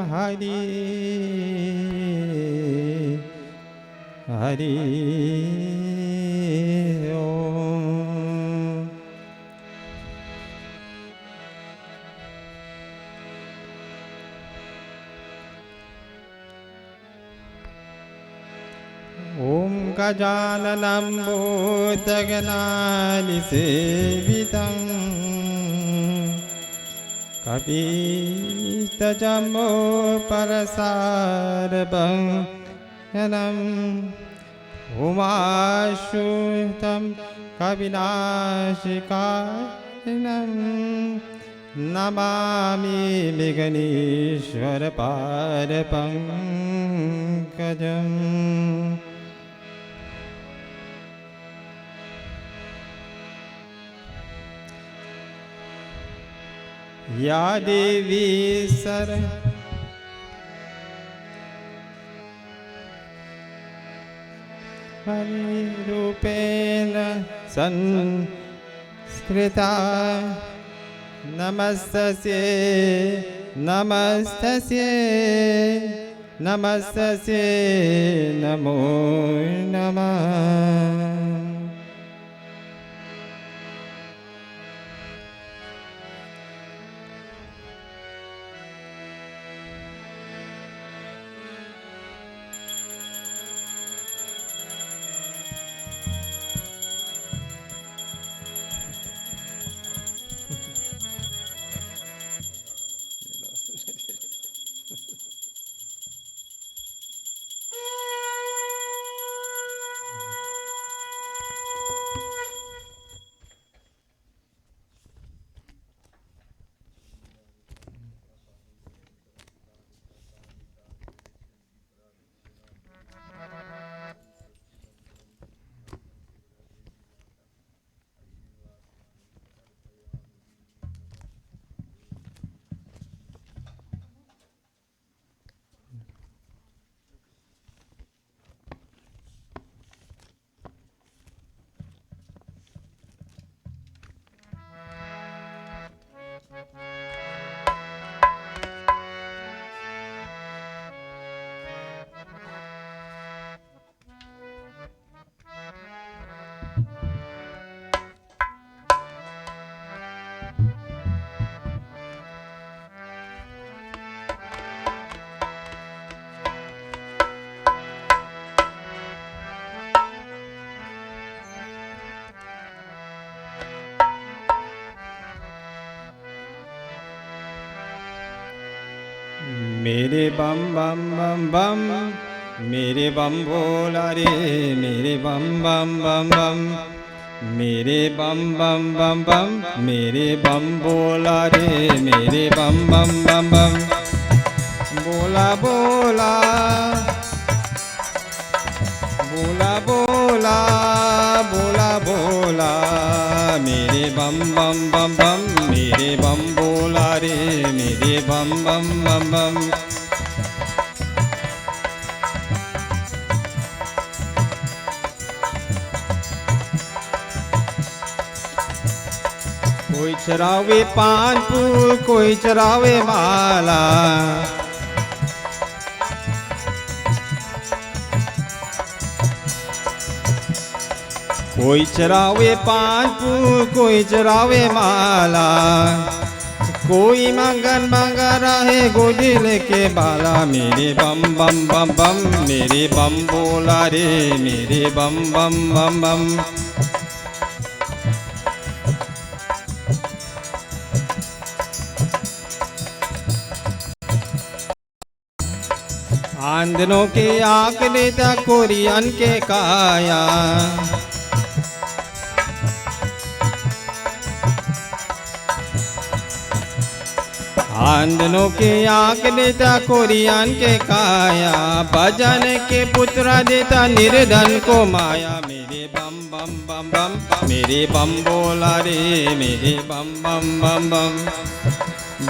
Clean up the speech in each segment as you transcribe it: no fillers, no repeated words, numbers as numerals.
हरि हरि ओम। ओम गजाननं भूतगणादिसेवितं कपितजम्बूफलसारभक्षणम् उमासुतं कविनाशिकायनं नमामि विघ्नेश्वरपादपङ्कजम्। या देवी रूपेण संस्कृता नमस्तस्यै नमस्तस्यै नमस्तस्यै नमो नमः। मेरे बम बम बम बम मेरे बम बोला रे मेरे बम बम बम बम मेरे बम बम बम बम मेरे बम बोला रे मेरे बम बम बम बम बोला बोला बोला बोला बोला बोला मेरे बम बम बम बम मेरे बम बोला रे मेरे बम बम बम बम। कोई चरावे पान फूल कोई चरावे माला कोई चरावे पान फूल कोई चरावे माला कोई मंगन मंगा रहे गोदी लेके बाला मेरे बम बम बम बम मेरे बम बोला रे मेरे बम बम बम बम। आंधनों के आँख देता कोरियन के काया आंधनों के आँख देता कोरियन के काया भजन के पुत्रा देता निर्धन को माया मेरे बम बम बम बम मेरे बम बोला रे मेरे बम बम बम बम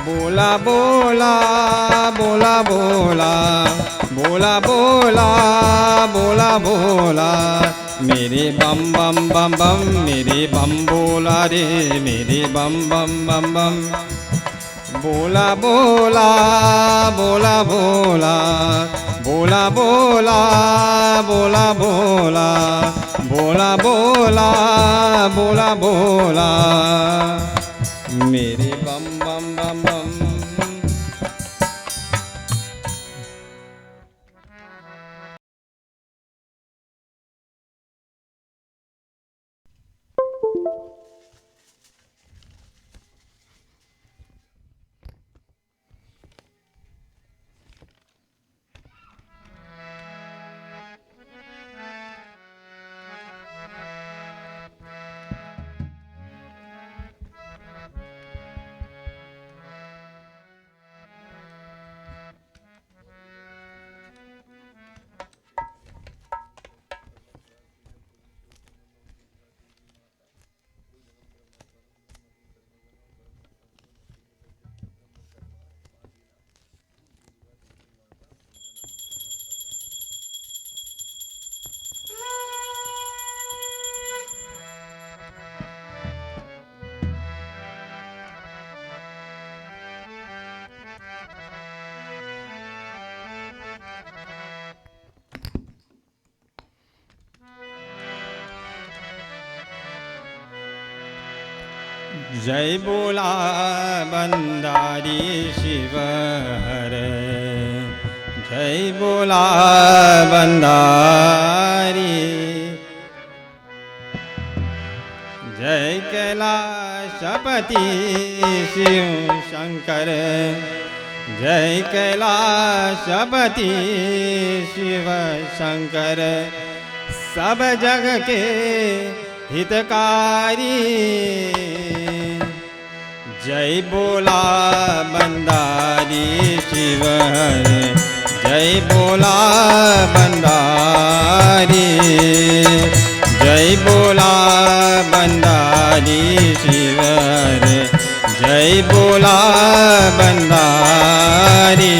बोला बोला बोला बोला बोला बोला बोला बोला मेरे बम बम बम बम मेरे बम बोला रे मेरे बम बम बम बम बोला बोला बोला बोला बोला बोला बोला बोला बोला बोला बोला बोला मेरे बम बम बम बम। जय बोला बंदारी शिव हरे, जय बोला बंदारी, जय कैलाशपति शिव शंकर, जय कैलाशपति शिव शंकर, सब जग के हितकारी। जय बोला बंदारी शिव हरे, जय बोला बंदारी, जय बोला बंदारी शिव हरे, जय बोला बंदारी।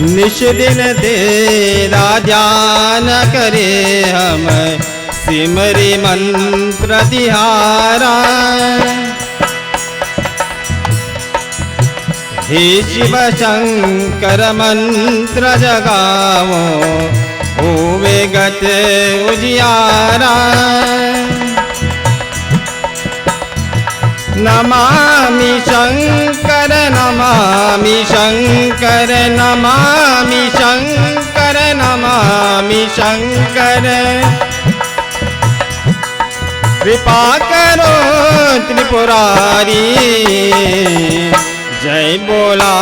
निश दिन तेरा ध्यान करे हम, सिमरि मंत्र तिहारा। हे शिव शंकर मंत्र जगावो, होवे गत उजियारा। नमामि शंकर नमामि शंकर, नमामि शंकर नमामि शंकर। कृपा करो त्रिपुरारी, जय बोला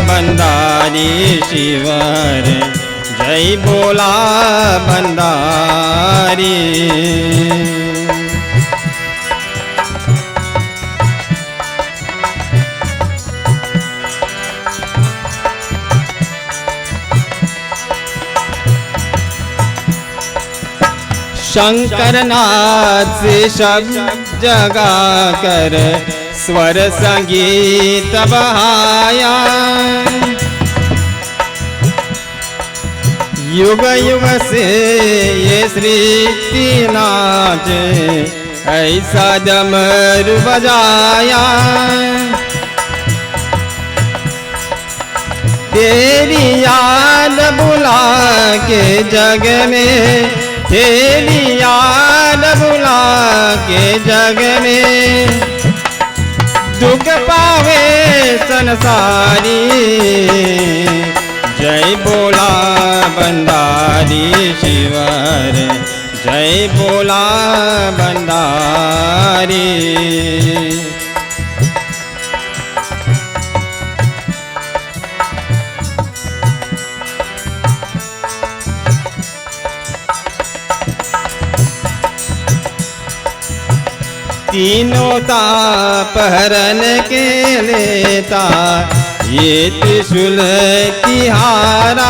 बंदारी शिव हरे, जय बोला बंदारी। शंकर नाथ से शब्द जगा कर, स्वर संगीत बहाया। युग युग से ये सृष्टि नाचे, ऐसा डमरू बजाया। तेरी याद बुला के जग में, तेरी याद बुला के जग में, दुख पावे संसारी। जय बोला बंदारी शिव हरे, जय बोला बंदारी। तीनों ताप हरण के लेता, ये त्रिशूल तिहारा।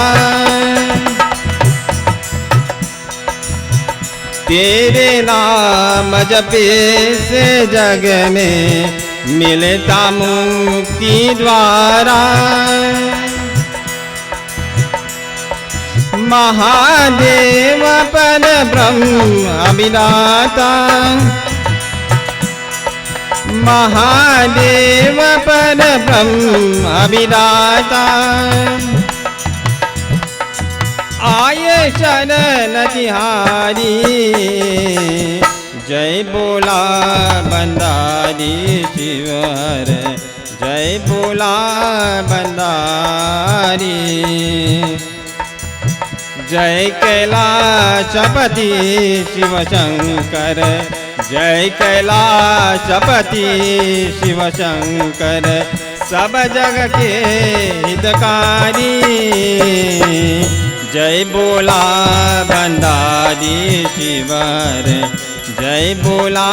तेरे नाम जपे से जग में, मिलता मुक्ति द्वारा। महादेव पर ब्रह्म विधाता, महादेव पर ब्रह्म विधाता। आये शरण तिहारी, जय बोला बंदारी शिवर, जय बोला बंदारी। जय कैलाशपति शिव शंकर, जय कैलाशपति शिव शंकर। सब जग के हितकारी, जय बोला बंदारी शिवर, जय बोला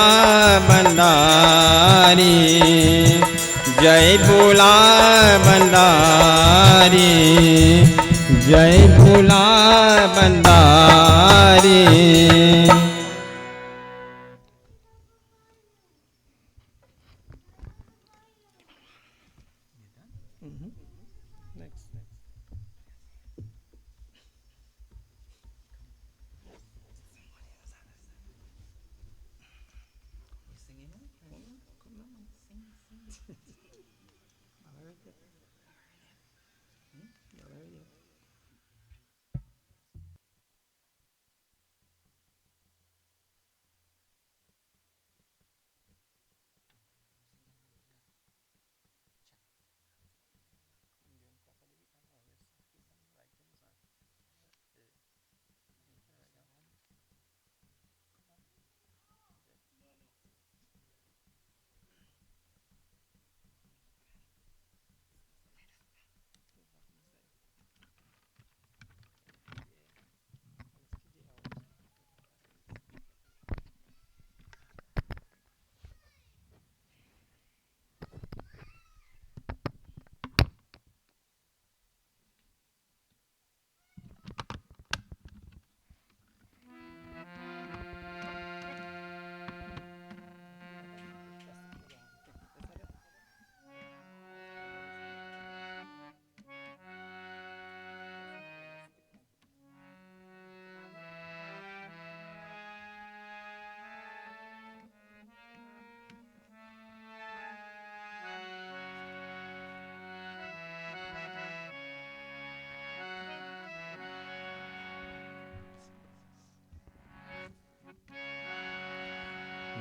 बंदारी, जय बोला बंदारी, जय बोला बंदारी।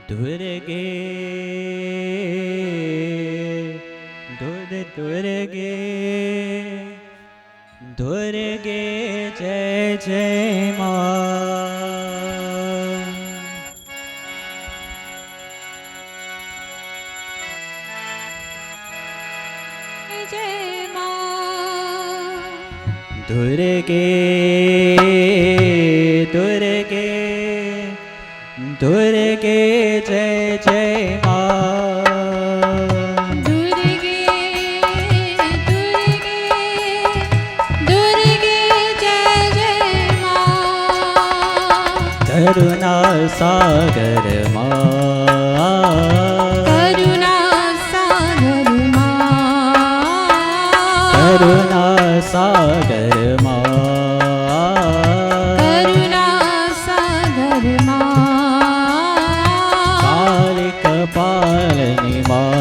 दुर्गे दुर्गे दुर्गे जय जय माँ। जय माँ। दुर्गे दुर्गे दुर्गे जय जय माँ। दुर्गे दुर्गे दुर्गे जय जय माँ। करुणा सागर माँ। करुणा सागर माँ। करुणा सागर माँ। करुणा सागर माँ। पालनी माँ।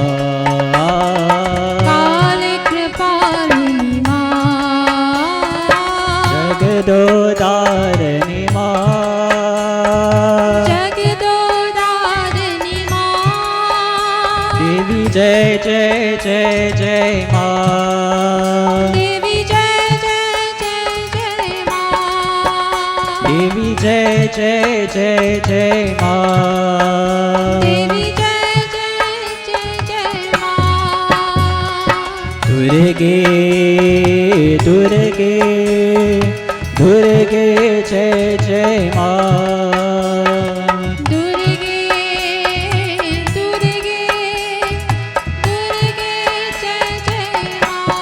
काल कृपालिनी माँ। जगदोदारिणी माँ। जगदोदारिणी माँ। देवी जय जय जय जय माँ। देवी जय जय जय जय माँ। देवी जय जय जय जय माँ। देवी जय जय जय जय माँ। दुर्गे दुर्गे दुर्गे जय जय माँ। दुर्गे दुर्गे दुर्गे जय जय माँ।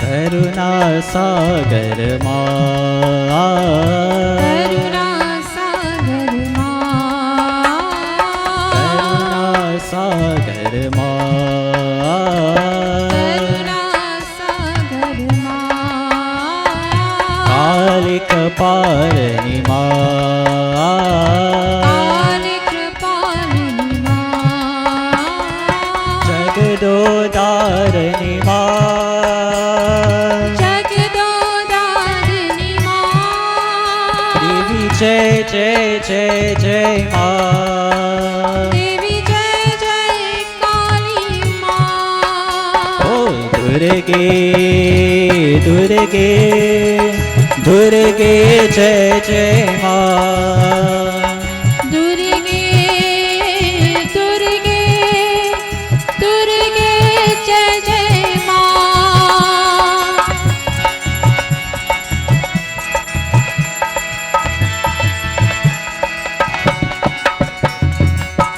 करुणा करुणा सागर माँ करुणा सागर माँ करुणा सागर माँ करुणा सागर माँ कालिक पालनी माँ कालिक पालिनी माँ जगदोदारिणी माँ जगदोदारिणी माँ देवी जय जय जय जय माँ देवी जय जय काली माँ ओ दुर्गे दुर्गे दुर्गे जय जय माँ दुर्गे दुर्गे दुर्गे जय जय माँ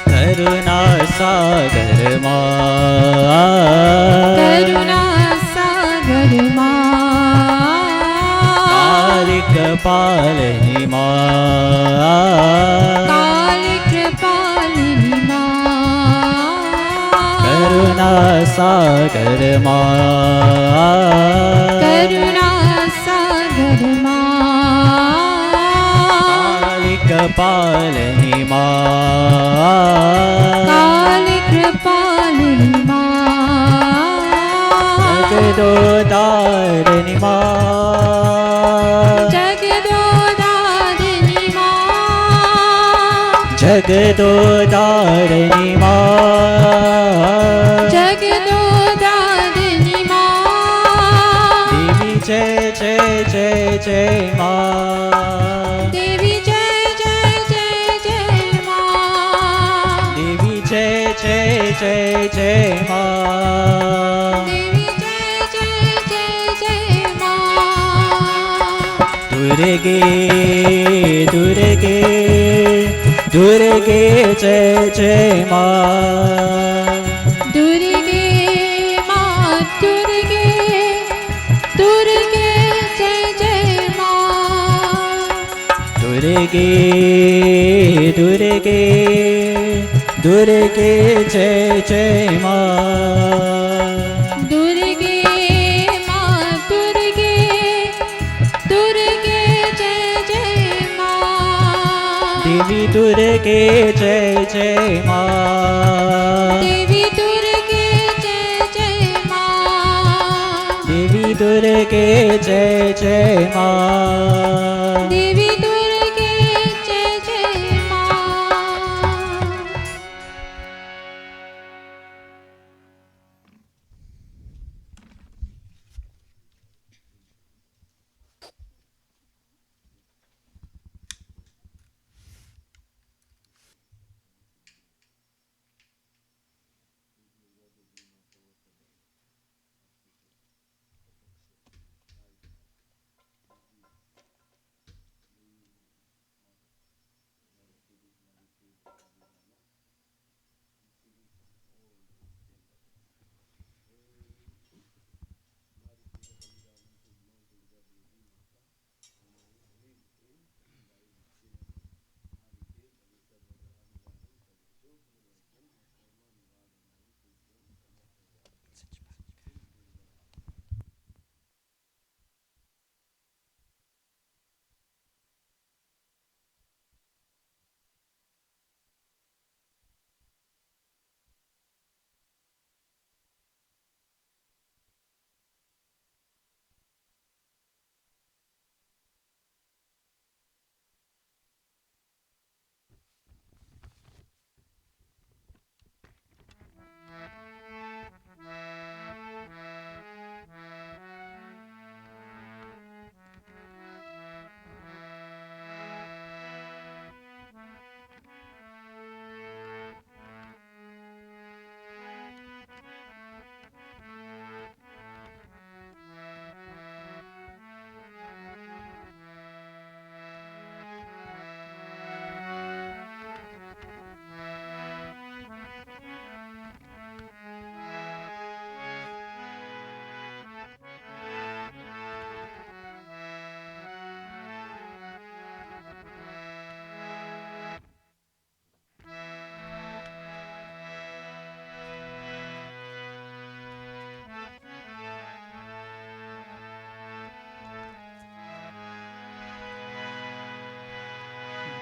करुणा सागर माँ करुणा सागर माँ कालिक पालनी माँ कालिक पालिनी माँ करुणा सागर माँ करुणा सागर माँ कालिक पालनी माँ कालिक पालिनी माँ जगदोदारिणी माँ जगदोदारिणी माँ जगदोदारिणी माँ जगदोदारिणी माँ देवी जय जय जय जय माँ देवी जय जय जय जय माँ देवी जय जय जय जय माँ देवी जय जय जय जय माँ दुर्गे दुर्गे दुर्गे जय जय माँ दुर्गे माँ दुर्गे दुर्गे जय जय माँ दुर्गे दुर्गे दुर्गे जय जय माँ दुर्गे माँ दुर्गे दुर्गे जय जय माँ देवी दुर्गे जय जय माँ देवी दुर्गे जय जय माँ देवी दुर्गे जय जय माँ देवी दुर्गे जय जय माँ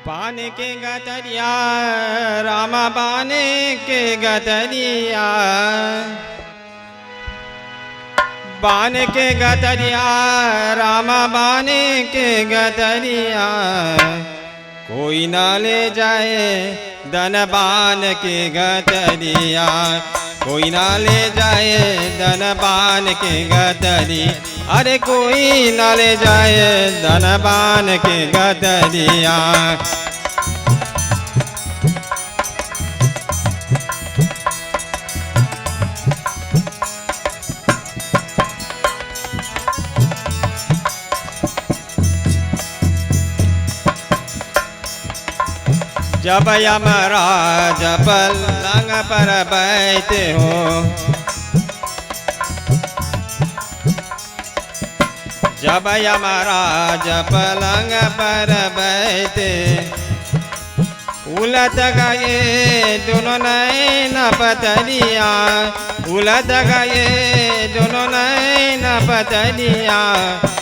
बान के गतरिया राम बान के गतरिया बान के गतरिया राम बान के गतरिया कोई ना ले जाए धन बान के गतरिया कोई ना ले जाए धन बान के गतरी अरे कोई ना ले जाए धन बान के गतरिया जब यमराज पलंग पर बैठे हो जब यमराज पलंग पर बैठे उलट गए दोनों नैन पतरिया उलट गए दोनों नैन पतरिया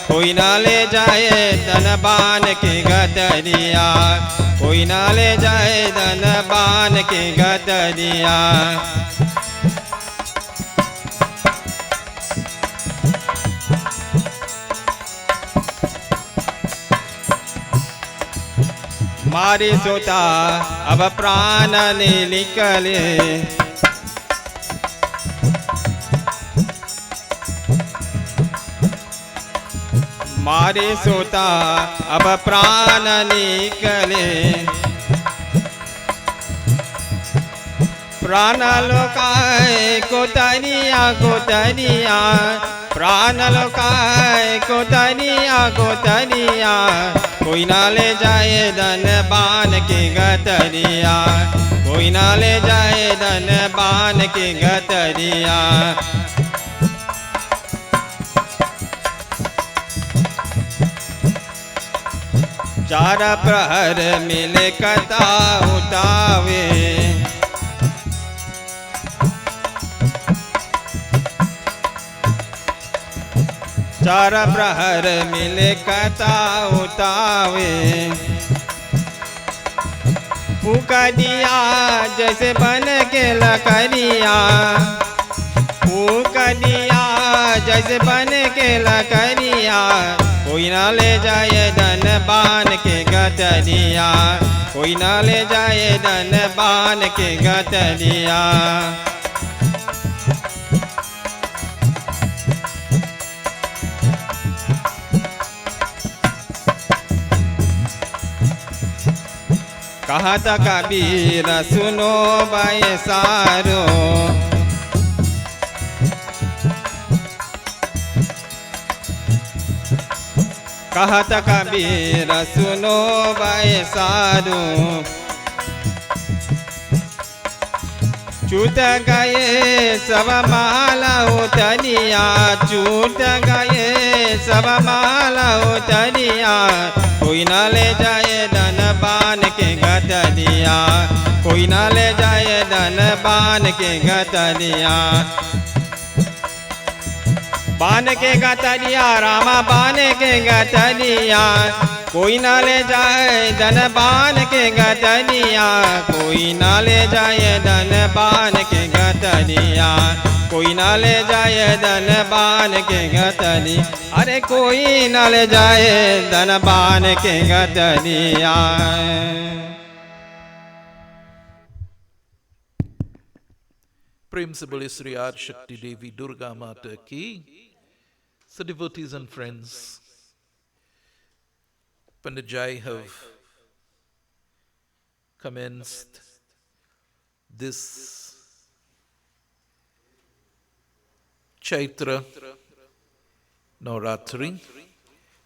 कोई ना ले जाए धन बान के गतरिया कोई ना ले जाए धन बान के गतरिया मारे सोता अब प्राण ने निकले मारे सोता अब प्राण निकले प्राण लोकाय कोतरिया कोतरिया प्राण लोकाय कोतरिया कोतरिया कोई ना ले जाए धन बान के गतरिया कोई ना ले जाए धन बान के गतरिया चार प्रहर मिले कथा उतावे चार प्रहर मिले कथा उतावे फूका दिया जैसे बन के लकड़िया फूका दिया जैसे बन के लकड़िया कोई ना ले जाए धन बान के गतरिया कोई ना ले जाए धन बान के गतरिया कहा था कबीर सुनो भाई सारो कहा था कबीर सुनो भाई सारो छूट गए सब माला उतरिया छूट गए सब माला उतरिया कोई ना ले जाए धन बान के गतरिया कोई ना ले जाए धन बान के गतरिया बान के गतरिया रामा बान के गतरिया कोई ना ले जाए धन बान के गतरिया कोई ना ले जाए धन बान के गतरिया कोई ना ले जाए धन बान के गतरी अरे कोई ना ले जाए धन बान के गतरिया प्रेम से बोले श्री आदि शक्ति देवी दुर्गा माता की. So devotees and friends, Pandit Jai have commenced this Chaitra Navratri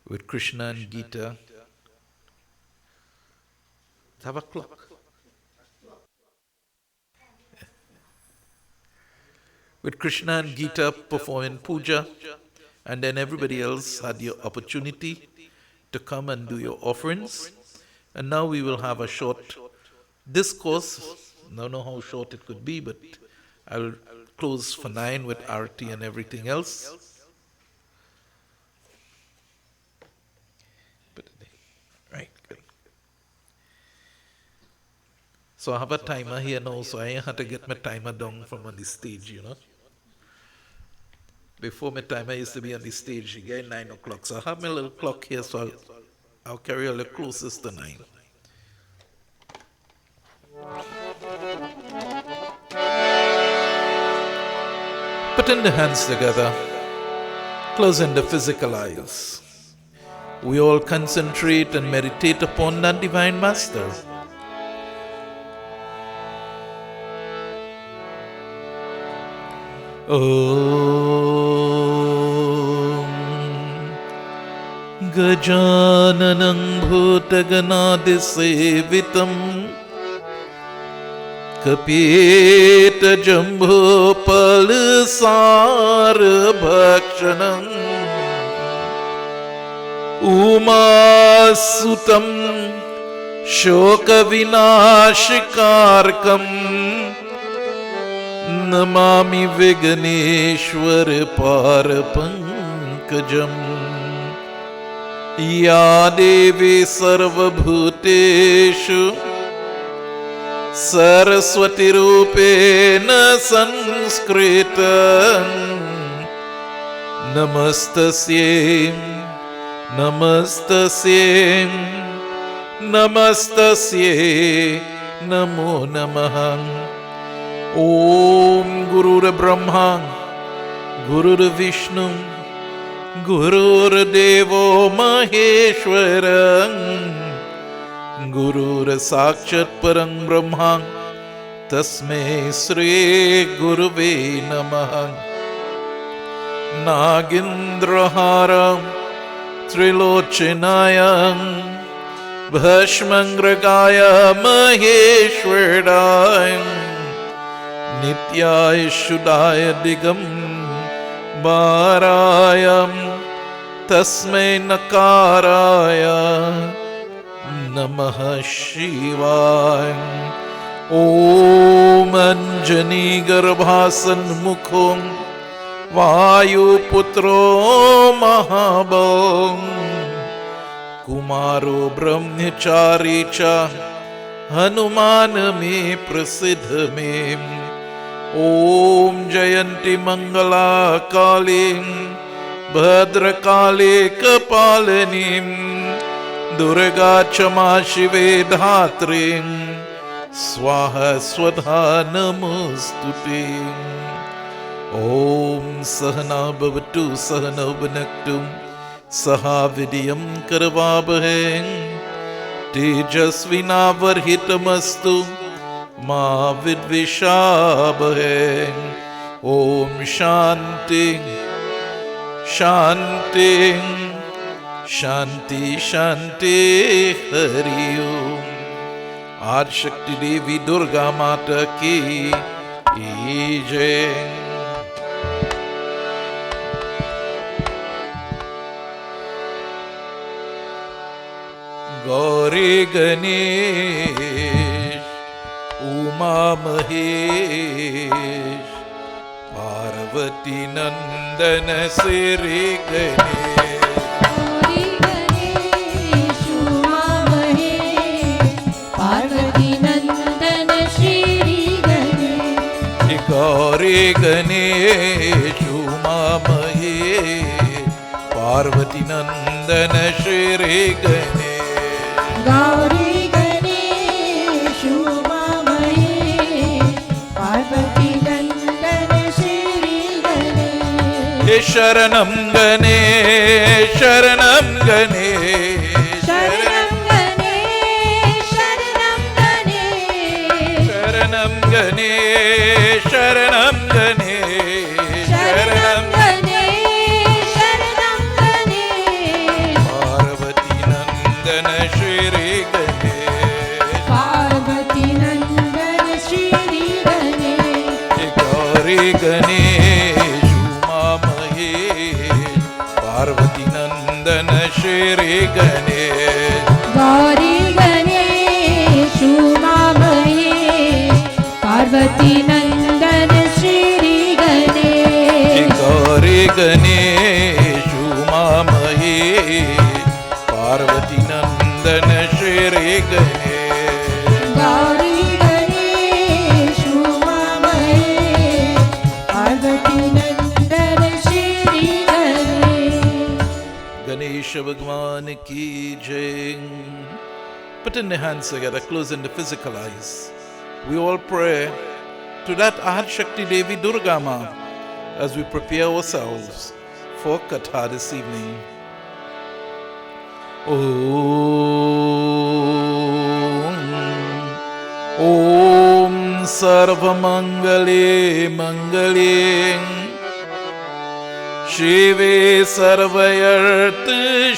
with Krishna and Gita. Let's have a clock. With Krishna and Gita performing puja, and then everybody else had the opportunity to come and do your offerings. And now we will have a short discourse. I don't know how short it could be, but I'll close for 9 with Arati and everything else. Right, good. So I have a timer here now, so I have to get my timer down from on the stage, you know. Before my timer used to be on the stage again 9 o'clock. So I have my little clock here, so I'll carry a little closest to 9. Putting the hands together, closing the physical eyes. We all concentrate and meditate upon that Divine Master. Om Gajananam Bhutaganaadisevitam Kapita Jambho Palasara Bhakshanam Umasutam Shoka Vinashikarkam Namami Viganeshwar Parapankajam Ya Devi Sarvabhuteshu Saraswati Rupena Sanskritam Namastasye Namastasye Namastasye Namo Namaha Om Gurur Brahma Gurur Vishnu Gurur Devo Maheshwara Gurur Sakshat Parang Brahma Tasmai Sri Guruve Namaha Nagindrahara Trilochanaya Bhashmangragaya Maheshwaraya Nityaya Shuddhaya Digam Bharayam Tasmai Nakaraya Namaha Shivaya Om Anjani Garbhasan Mukhom Vayu Putro Mahabam Kumaro Brahmachari Cha Hanuman Me Prasidh Me Om Jayanti Mangala Kalim Bhadrakali Kapalinim Durga Chama Shive Dhatrim Swaha Swadha Namostute Om Sahana Bhavatu Sahana Bhunaktu Saha Vidyam Karvabhe Tejasvinavarhitamastu Ma Vidvishabhe Om Shanti Shanti Shanti Shanti Hari Om Adi Shakti Devi Durga Mata Ki Jai Gauri Ganesh Uma Mahesh Parvati Nandana Sri Ganesh Gauri Ganesh Uma Mahesh Parvati Nandana Shri Ganesh Gauri Ganesh Uma Mahesh Parvati Nandana Shri Ganesh Gauri Ganesh Uma Mahesh Parvati Nandana Shri Ganesh Sharanam Ganesh Sharanam Ganesh Sharanam Ganesh Sharanam Ganesh Sharanam Ganesh Sharanam Ganesh Sharanam Ganesh Sharanam Ganesh Parvati Nandana Shri Ganesh Parvati Nandana Shri Ganesh Gauri Ganesh Uma Mahesh Parvati Nandana Shri Ganesh Gauri Ganesh Uma Mahesh Parvati Nandana Shri Ganesh Gauri Ganesh Uma Mahesh Parvati Nandana Shri Ganesh Gauri Ganesh Ganesh भगवान की जय. Put in the hands together, closing the physical eyes. We all pray to that Ahad Shakti Devi Durga Ma as we prepare ourselves for Katha this evening. Om Sarvamangale Mangale Shive Sarvayart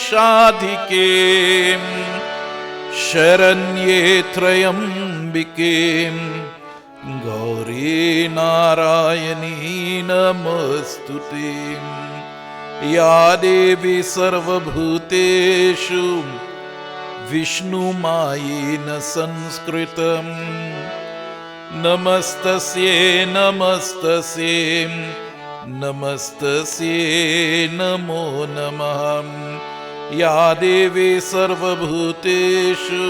Shadhike Sharanye Trayambike Gauri Narayani Namastute Ya Devi Sarvabhuteshu Vishnu Mayena Sanskritam Namastasye Namastasye Namastasye Namo Namah Ya Devi Sarvabhuteshu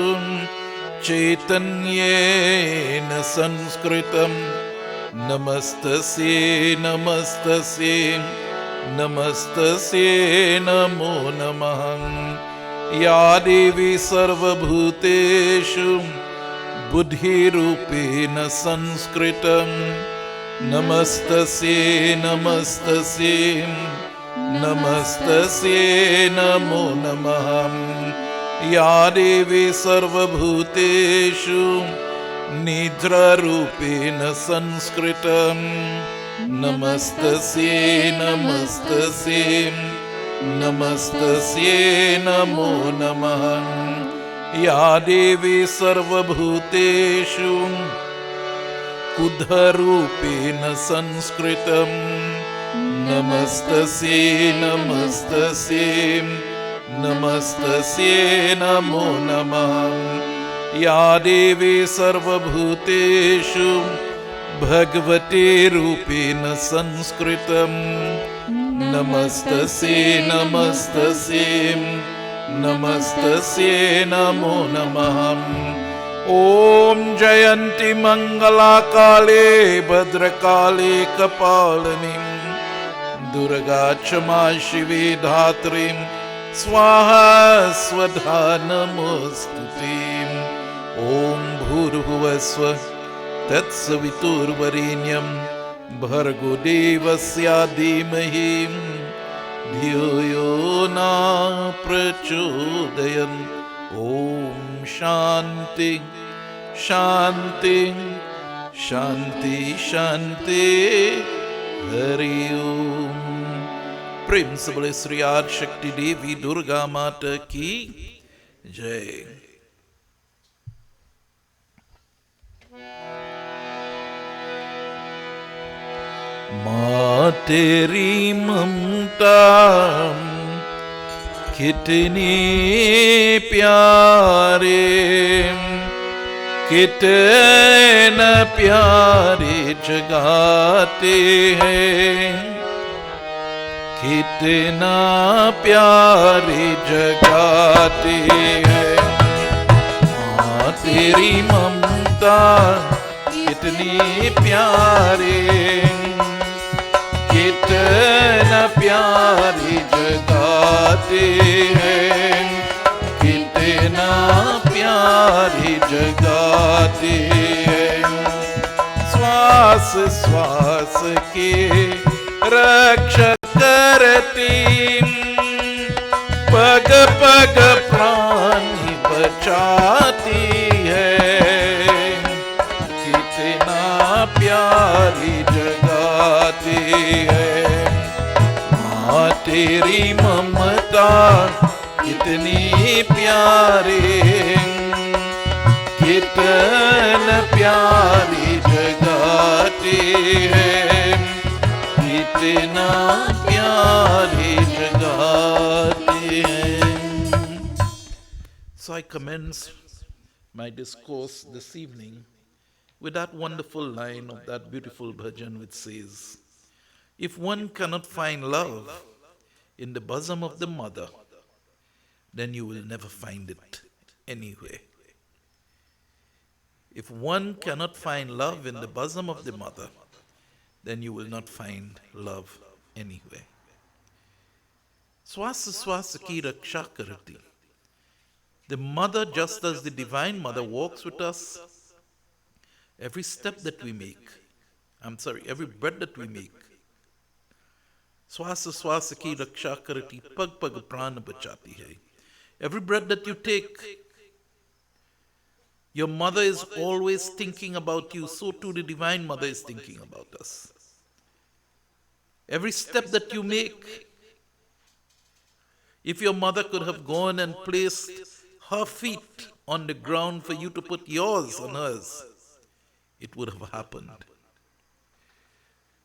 Chaitanyena Sanskritam Namastasye Namastasye Namastasye Namo Namah Ya Devi Sarvabhuteshu Buddhi Rupena Sanskritam Namastasye Namastasye Namastasye Namo Namah Ya Devi Sarvabhuteshu Nidra Rupena Sanskritam Namastasye Namastasye Namastasye Namo Namah Ya Devi Sarvabhuteshu Kudha-rupena Sanskritam Namastasye Namastasye Namastasye Namo Namah Ya Devi Sarvabhuteshu Bhagavate-rupena Sanskritam Namastasye Namastasye Namastasye Namo Namah Om Jayanti Mangala Kale Bhadrakale Kapalanim Durga Chama Shivi Dhatrim Swaha Swadha Namostutim Om Bhurhuvasva Tatsaviturvarenyam Bhargo Devasya Dhimahi Dhiyo yo na prachodayam Om Shanti Shanti Shanti Shanti Hari Om Prem se bole Sri Adi Shakti Devi Durga Mata ki Jai. माँ तेरी ममता कितनी प्यारे कितना प्यारे जगाते हैं कितना प्यारे जगाते हैं माँ तेरी ममता कितनी प्यारे कितना प्यारी जगाते हैं कितना प्यारी जगाते हैं श्वास श्वास के रक्षा करती पग पग प्राण बचाती है कितना प्यारी जगाती है माँ तेरी ममता कितनी प्यारी कितना प्यारी जगाती है कितना प्यारी जगाती है. So I commence my discourse this evening with that wonderful line of that beautiful bhajan which says, if one cannot find love in the bosom of the mother, then you will never find it anywhere. If one cannot find love in the bosom of the mother, then you will not find love anywhere. Swasa swasa ki raksha karati. The mother, just as the Divine Mother walks with us, every step that we make, every breath that we make, swasa swasa ki raksha karati, pag pag prana bachati hai. Every breath that you take, your mother is always thinking about you, so too the Divine Mother is thinking about us. Every step that you make, if your mother could have gone and placed her feet on the ground for you to put yours on hers, it would have happened.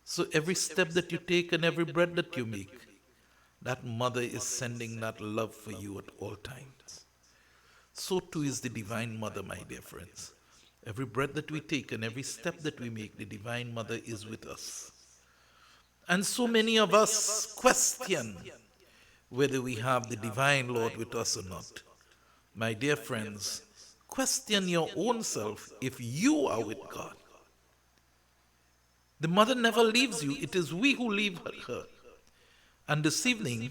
So every step that you take and every breath that you make, that mother is sending that love for you at all times. So too is the Divine Mother, my dear friends. Every breath that we take and every step that we make, the Divine Mother is with us. And so many of us question whether we have the Divine Lord with us or not. My dear friends, question your own self if you are with God. The mother never leaves you. It is we who leave her. And this evening,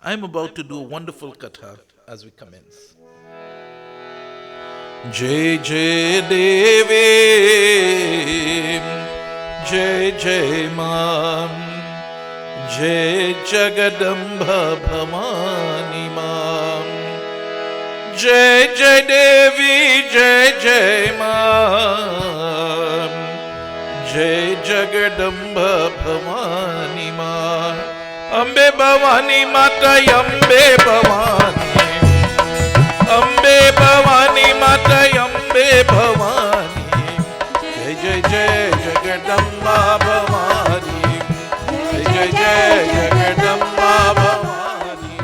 I'm about to do a wonderful katha as we commence. Jai Jai Devi, Jai Jai Mam, Jai Jagadamba Bhamani Mam, Jai Jai Devi, Jai Jai Mam, Jai Jagadamba Bhamani Mam, Ambe Bhavani Mata, Ambe Bhavani, Ambe Bhavani Mata, Ambe Bhavani, Jai Jai Jai Jagadamba Bhavani, Jai Jai Jagadamba Bhavani,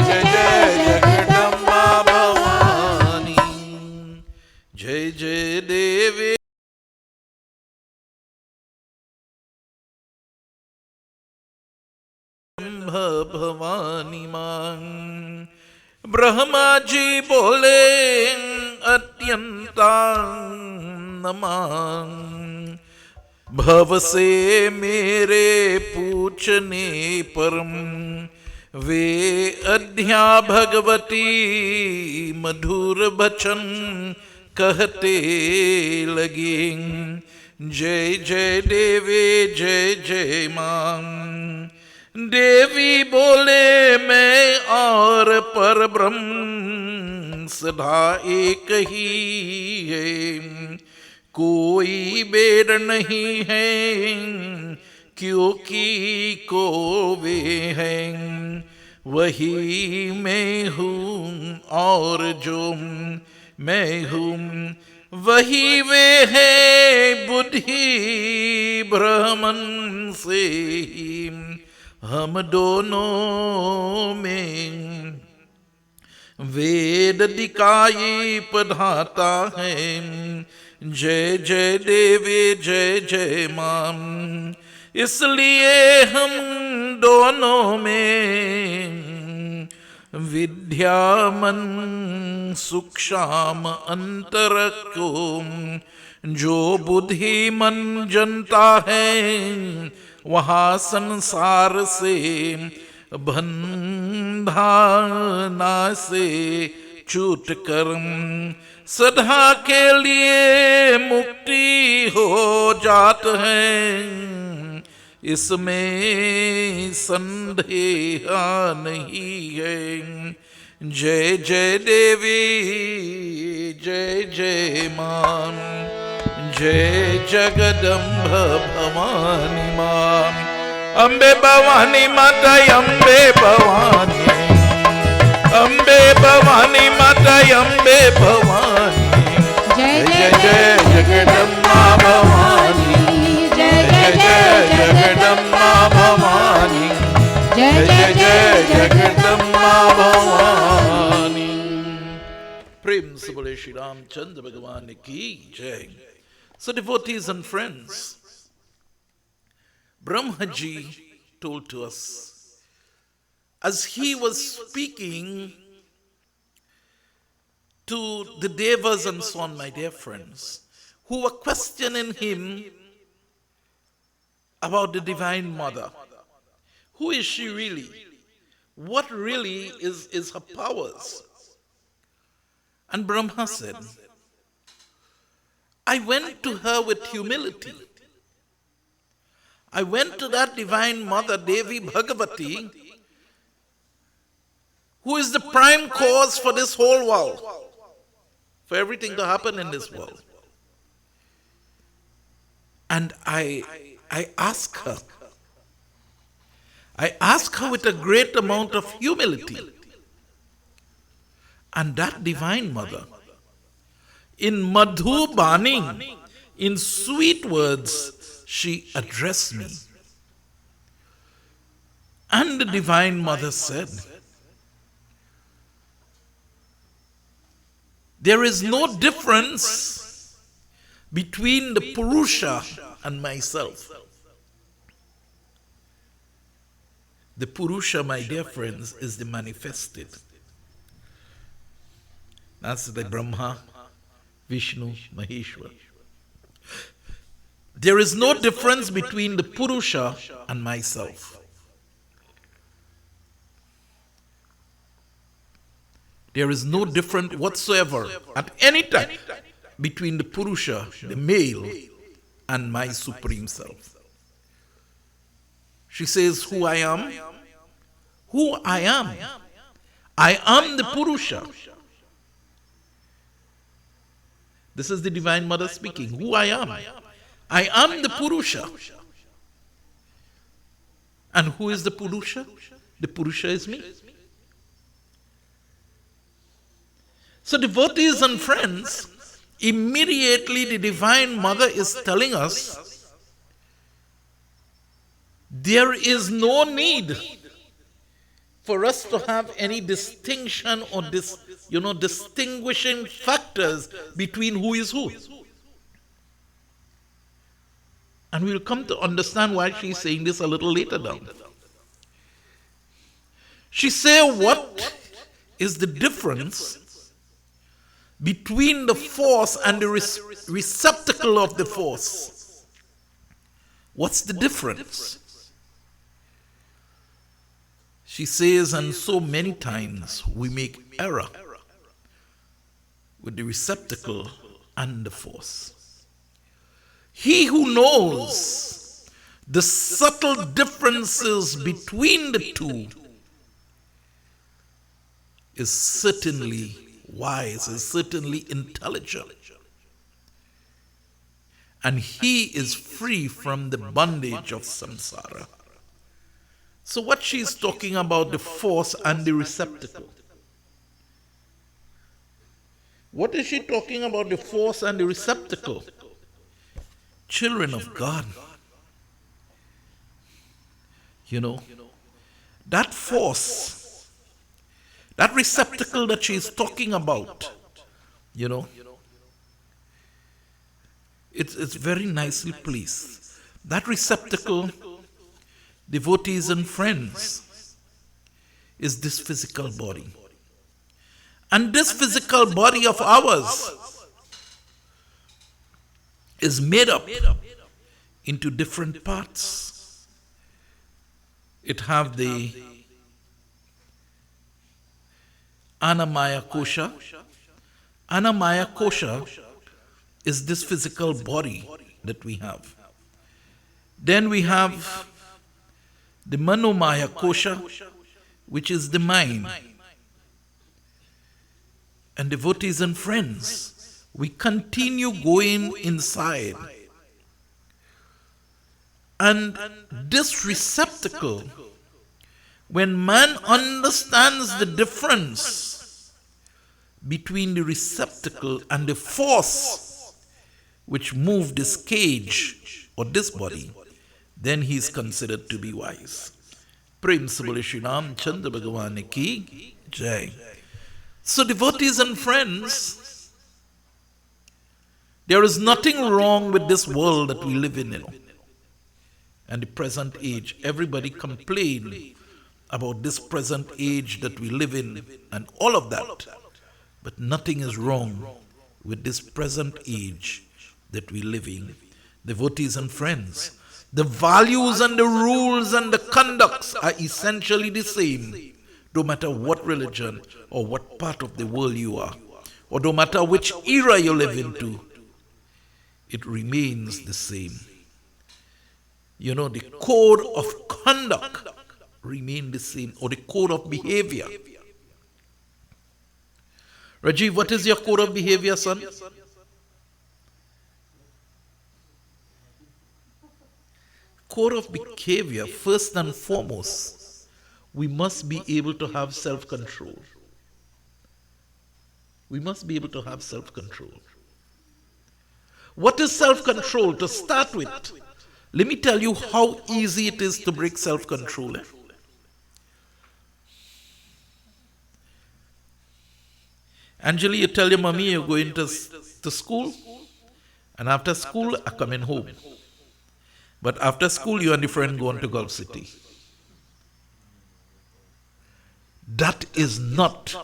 Jai Jai Jagadamba Bhavani, Jai Jai Devi. Bhavani Mang Brahma ji bole atyantang namang Bhav se mere पूछने परम वे अध्या भगवती मधुर बचन कहते लगे जय जय देवी जय जय मां देवी बोले मैं और पर ब्रह्म सदा एक ही है कोई बेर नहीं है क्योंकि को वे हैं वही मैं हूँ और जो मैं हूँ वही वे है बुद्धि ब्रह्मन से ही हम दोनों में वेद दिखाई पढ़ाता है जय जय देवी जय जय मां इसलिए हम दोनों में विद्या मन सूक्ष्म अंतर को जो बुद्धि मन जनता है वहाँ संसार से बंधना से छूट कर सदा के लिए मुक्ति हो जात है इसमें संदेह नहीं है जय जय देवी जय जय मां जय जगदम्ब भवानी मां अम्बे भवानी माता अम्बे भवानी अम्बे भवानी माता अम्बे भवानी जय जय जय जगदम्बा भवानी जय जय जय जगदम्बा भवानी जय जय जय जगदम्बा भवानी प्रेम से बोले श्री रामचंद्र भगवान की जय. So devotees and friends, Brahmaji told to us, as he was speaking to the devas and so on, my dear friends, who were questioning him about the Divine Mother. Who is she really? what really is her powers. And Brahma said, I went to her with humility. I went to that divine mother, Devi Bhagavati, who is the prime cause for this whole world, for everything to happen in this world. And I ask her with a great amount of humility. And that divine mother, in Madhu Bani, in sweet words, she addressed me. And the divine mother said, there is no difference between the Purusha and myself. The Purusha, my dear friends, is the manifested. That's the Brahma, Vishnu, Maheshwar. There is no difference between the Purusha and myself. There is no difference whatsoever at any time between the Purusha, the male, and my Supreme Self. She says, who I am? Who I am? I am the Purusha. This is the Divine Mother speaking. Who I am? I am the Purusha. And who is the Purusha? The Purusha is me. So devotees and friends, immediately the Divine Mother is telling us there is no need for us to have any distinction or distinguishing factors between who is who. And we'll come to understand why she's saying this a little later down. She says, what is the difference between the force and the receptacle of the force? What's the difference? She says, and so many times we make error with the receptacle and the force. He who knows the subtle differences between the two is certainly wise, is certainly intelligent. And he is free from the bondage of samsara. So what she's talking about, the force and the receptacle. What is she talking about, the force and the receptacle? Children of God. That force, that receptacle that she's talking about, it's very nicely placed. That receptacle, devotees and friends, is this physical body. And this physical body of ours is made up into different parts. It have the Annamaya Kosha. Annamaya Kosha is this physical body that we have. Then we have the Manomaya Kosha, which is the mind. And devotees and friends, we continue going inside. And this receptacle, when man understands the difference between the receptacle and the force which moved this cage or this body, then he is considered to be wise. Prem se bole Shri Ram Chandra Bhagavan ki Jai. So devotees and friends, there is nothing wrong with this world that we live in, and the present age. Everybody complain about this present age that we live in and all of that. But nothing is wrong with this present age that we live in. Devotees and friends, the values and the rules and the conducts are essentially the same. no matter what religion or what part of the world you are, or no matter which era you live into, it remains the same. You know, the code of conduct remain the same, or the code of behavior. Rajiv, what is your code of behavior, son? Code of behavior, first and foremost, we must be able to have self-control. We must be able to have self-control. What is self-control? To start with, let me tell you how easy it is to break self-control. Angeli, you tell your mommy you're going to school, and after school, I'm coming home. But after school, you and your friend go on to Gulf City. That is not,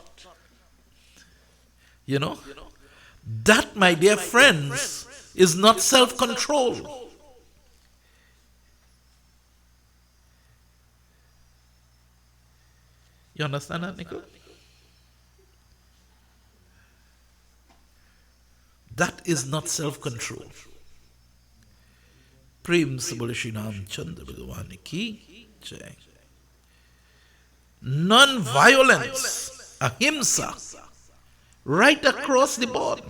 you know, that, my dear friends, is not self-control. You understand that, Nicole? That is not self-control. Prem Sabol Shri Ram Chandra Bhagwan Ki Jai. Non-violence, ahimsa, right across the board.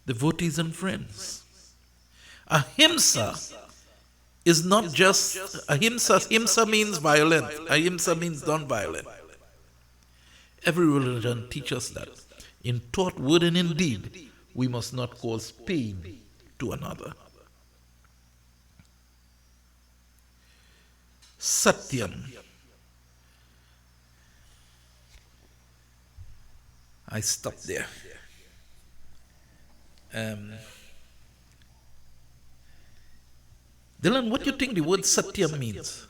Devotees and friends, ahimsa is not just ahimsa. Ahimsa means violent. Ahimsa means non-violent. Every religion teaches that. In thought, word, and in deed, we must not cause pain to another. Satyam. I stop there. Dylan, what do you think the word Satyam means?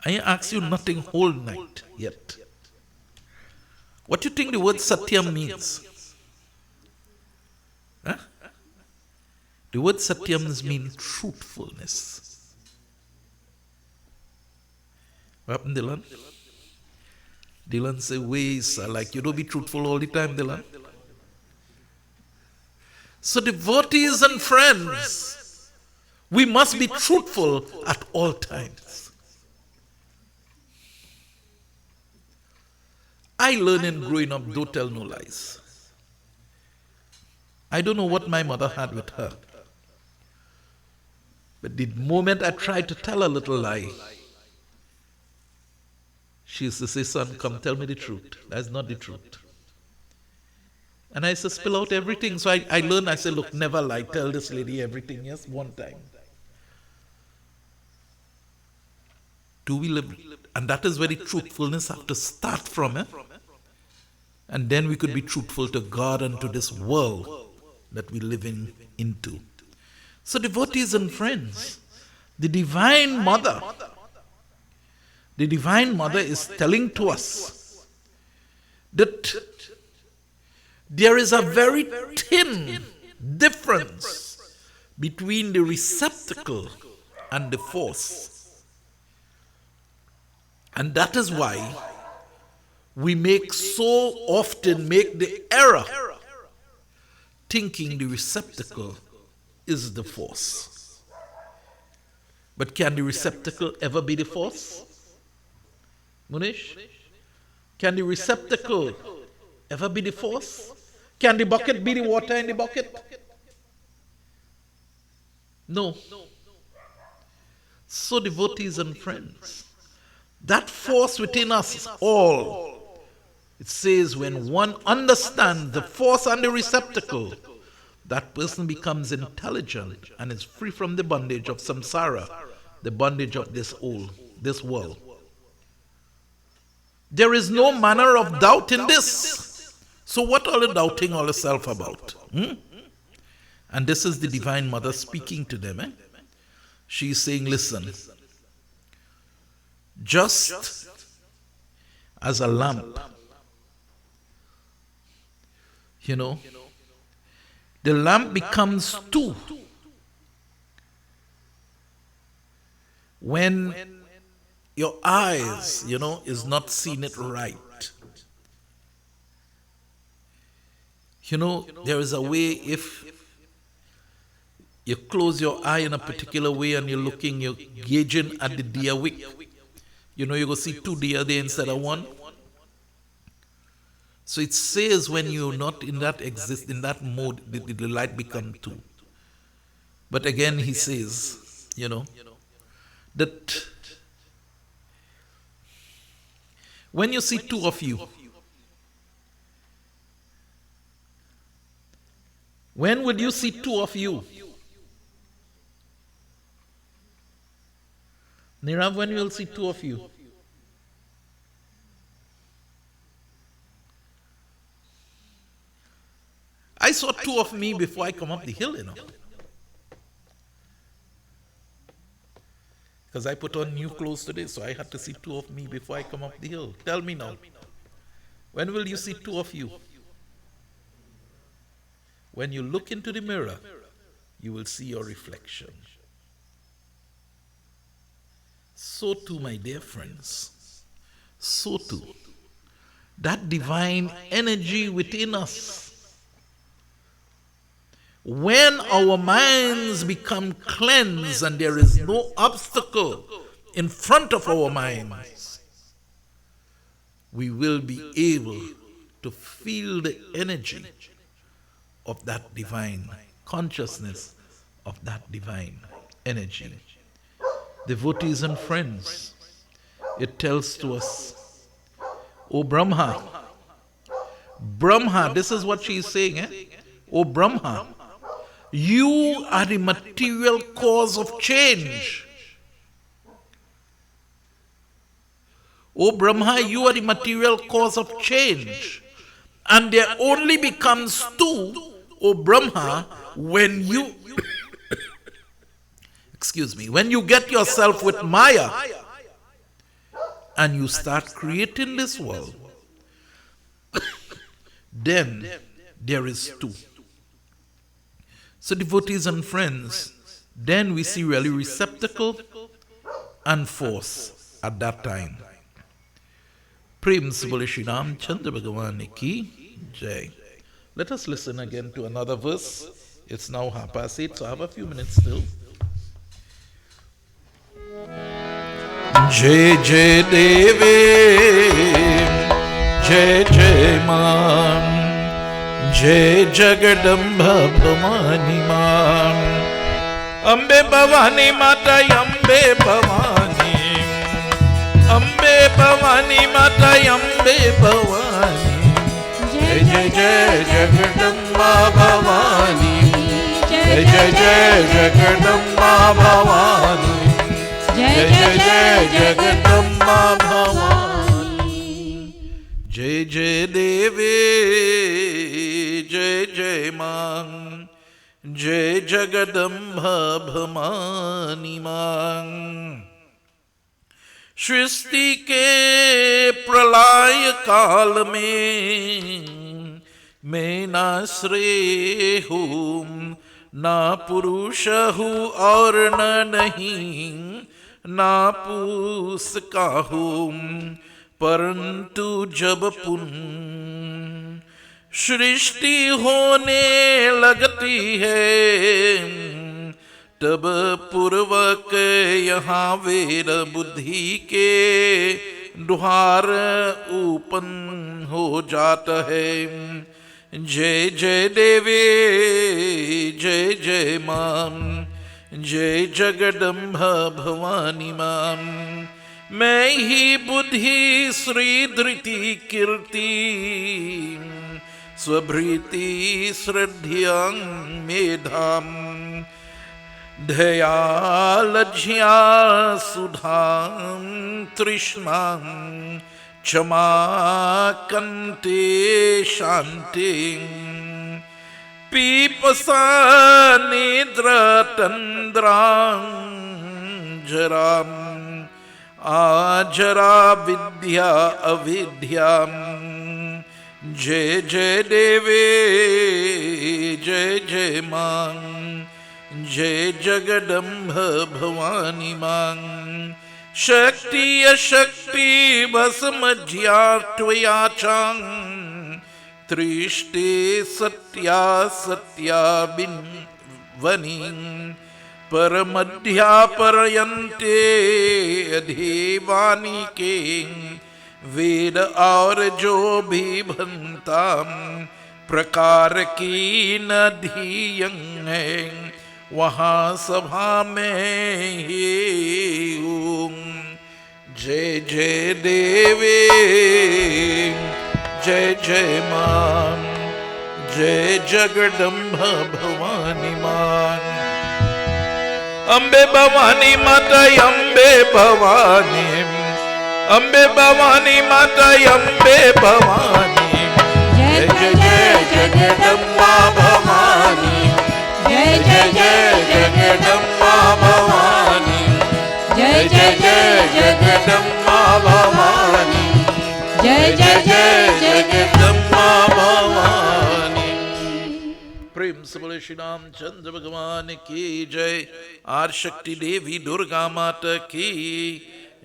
I asked you nothing whole night yet. What do you think the word Satyam means? Huh? The word Satyam means truthfulness. What happened, Dylan? Dylan say, ways are like, you don't be truthful all the time, Dylan. So devotees and friends, we must be truthful at all times. I learned in growing up, don't tell no lies. I don't know what my mother had with her. But the moment I tried to tell a little lie, she used to say, son, come tell me the truth. That's not the truth. And I used to spill out everything. So I learned, I said, look, never lie. Tell this lady everything, yes, one time. Do we live? And that is where the truthfulness has to start from. And then we could be truthful to God and to this world that we live into. So devotees and friends, the Divine Mother is telling to us that there is a very thin difference between the receptacle and the force. And that is why we so often make the error thinking the receptacle is the force. But can the receptacle ever be the force? Munish? Can the receptacle ever be the force? Can the bucket be the water in the bucket? No. So devotees and friends, that force within us all, it says when one understands the force and the receptacle, that person becomes intelligent and is free from the bondage of samsara, the bondage of this world. There is no manner of doubt in this. So what are you doubting all yourself about? And this is the Divine Mother speaking to them. She's saying, listen, just as a lamp, the lamp becomes two when your eyes, is not seeing it right. There is a way if you close your eye in a particular way and you're gauging at the deer wick. You're going to see 2 deer there instead of 1. So it says when you're not in that mode, the light become 2. But again, he says, that when you see 2 of you, when would you see 2 of you? Nirav, when will see 2 of you? I saw 2 of me before I come up the hill, Because I put on new clothes today, so I had to see 2 of me before I come up the hill. Tell me now, when will you see 2 of you? When you look into the mirror, you will see your reflection. So too, my dear friends, so too, that divine energy within us, when our minds become cleansed and there is no obstacle in front of our minds, we will be able to feel the energy of that divine consciousness, of that divine energy. Devotees and friends, it tells to us, O Brahma, this is what she is saying, O Brahma, you are the material cause of change. O Brahma, you are the material cause of change. And there only becomes 2, O Brahma, when you when you get yourself with Maya and you start creating this world, then there is 2. So devotees and friends, then we see really receptacle and force at that time. Prem se bole Shri Ramchandra Bhagavan ki jai. Let us listen again to another verse. It's now 8:30, so I have a few minutes still. Jai Jai Devi, Jai Jai Mam, Jai Jagadamba Bhavani Mam, Ambe Bhavani Mata, Ambe Bhavani, Ambe Bhavani Mata, Ambe Bhavani, Jai Jai Jai Jagadamba Bhavani, Jai Jai Jai Jagadamba Bhavani, Jai Jai Jai Jagadamba Bhavani, Jai Jai Devi, Jai Jai Mang, Jai Jagadamba Bhavani Mang. सृष्टि के प्रलय काल में मैं ना श्रेय हूँ, ना पुरुष हूँ और न नहीं, ना पूस का हूँ, परंतु जब पुन सृष्टि होने लगती है, तब पूर्वक यहाँ वेर बुद्धि के द्वार उपन हो जाता है। जय जय देवी, जय जय मां, जय जगदम्बा भवानी मां। मैं ही बुद्धि श्री धृति कीर्ति, स्वभृति श्रद्धां मेधां, दयालज्ञा सुधां तृष्णां, क्षमा कंते शांतिं, पीपसा निद्रा तंद्रां जरां, आजरा विद्या अविद्यां। जय जय देवी, जय जय मां, जय जगदम्ब भवानी मां शक्ति अशक्ति भस्मज्या त्वया चां त्रिष्टे सत्या सत्या वनी परमध्या परयन्ते अधिवानी के वेद और जो भी भंताम प्रकार की नदियं है वहाँ सभा में ही हूँ। जय जय देवी जय जय मां जय जगदम्ब भवानी मां अम्बे भवानी माता अम्बे भवानी अम्बे भवानी माता अम्बे भवानी जय जय जय जगदम्बा भवानी जय जय जय जगदम्बा भवानी जय जय जय जगदम्बा भवानी जय जय जय जगदम्बा भवानी। प्रेम से बोले श्री रामचंद्र भगवान की जय। आर शक्ति देवी दुर्गा माता की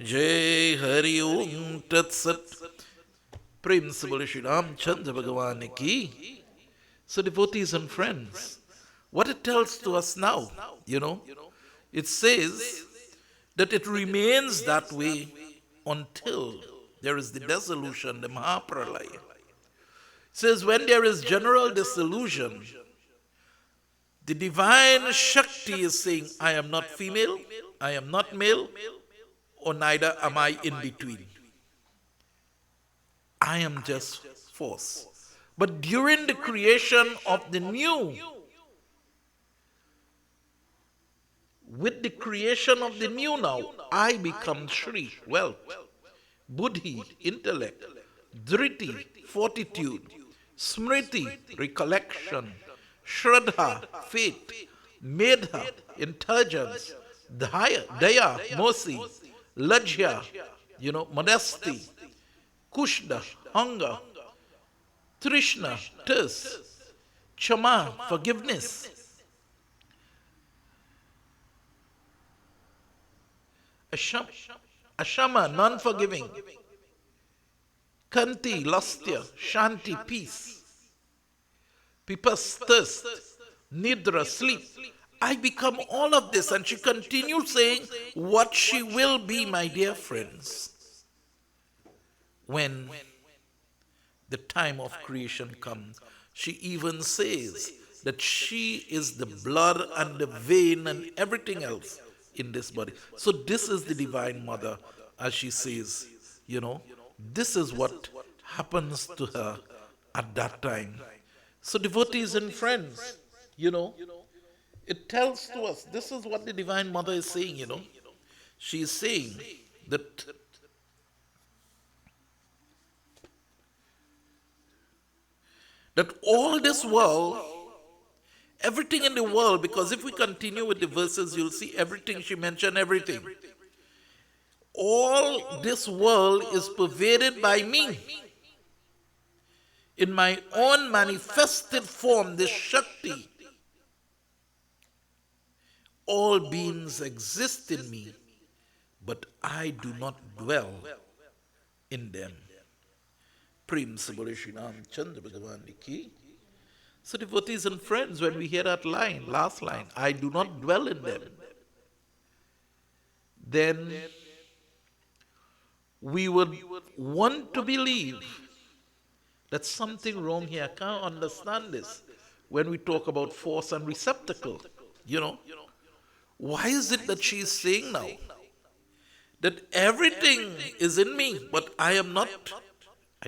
जय। हरि ओम तत्सत। प्रेम से बोले श्री रामचंद्र भगवान की। So devotees and friends, what it tells to us now, it says that it remains that way until there is the dissolution, the Mahapralaya. It says when there is general dissolution, the divine Shakti is saying, I am not female, I am not male, or neither am I in between. I am just force. But during the creation of the new, with the creation of the new now, I become Shri, wealth, Buddhi, intellect, Dhriti, fortitude, Smriti, recollection, Shraddha, faith, Medha, intelligence, Daya, mercy, Lajya, modesty, Kushna, hunger, Trishna, thirst, Chama, forgiveness, Ashama, non-forgiving, Kanti, lustre, Shanti, peace, Pipas, thirst, Nidra, sleep. I become all of this. And she continues saying what she will be, my dear friends, when the time of creation comes. She even says that she is the blood and the vein and everything else in this body. So this is the Divine Mother, as she says, this is what happens to her at that time. So devotees and friends, it tells to us, this is what the Divine Mother is saying, She is saying that all this world, everything in the world, because if we continue with the verses, you'll see everything, she mentioned everything. All this world is pervaded by me. In my own manifested form, this Shakti. All beings exist in me, but I do not dwell in them. Prem se bole Shri Ramchandra Bhagavan ki. So devotees and friends, when we hear that line, last line, I do not dwell in them, then we would want to believe that something wrong here. I can't understand this when we talk about force and receptacle. Why is it that she is saying now that everything is in me, but I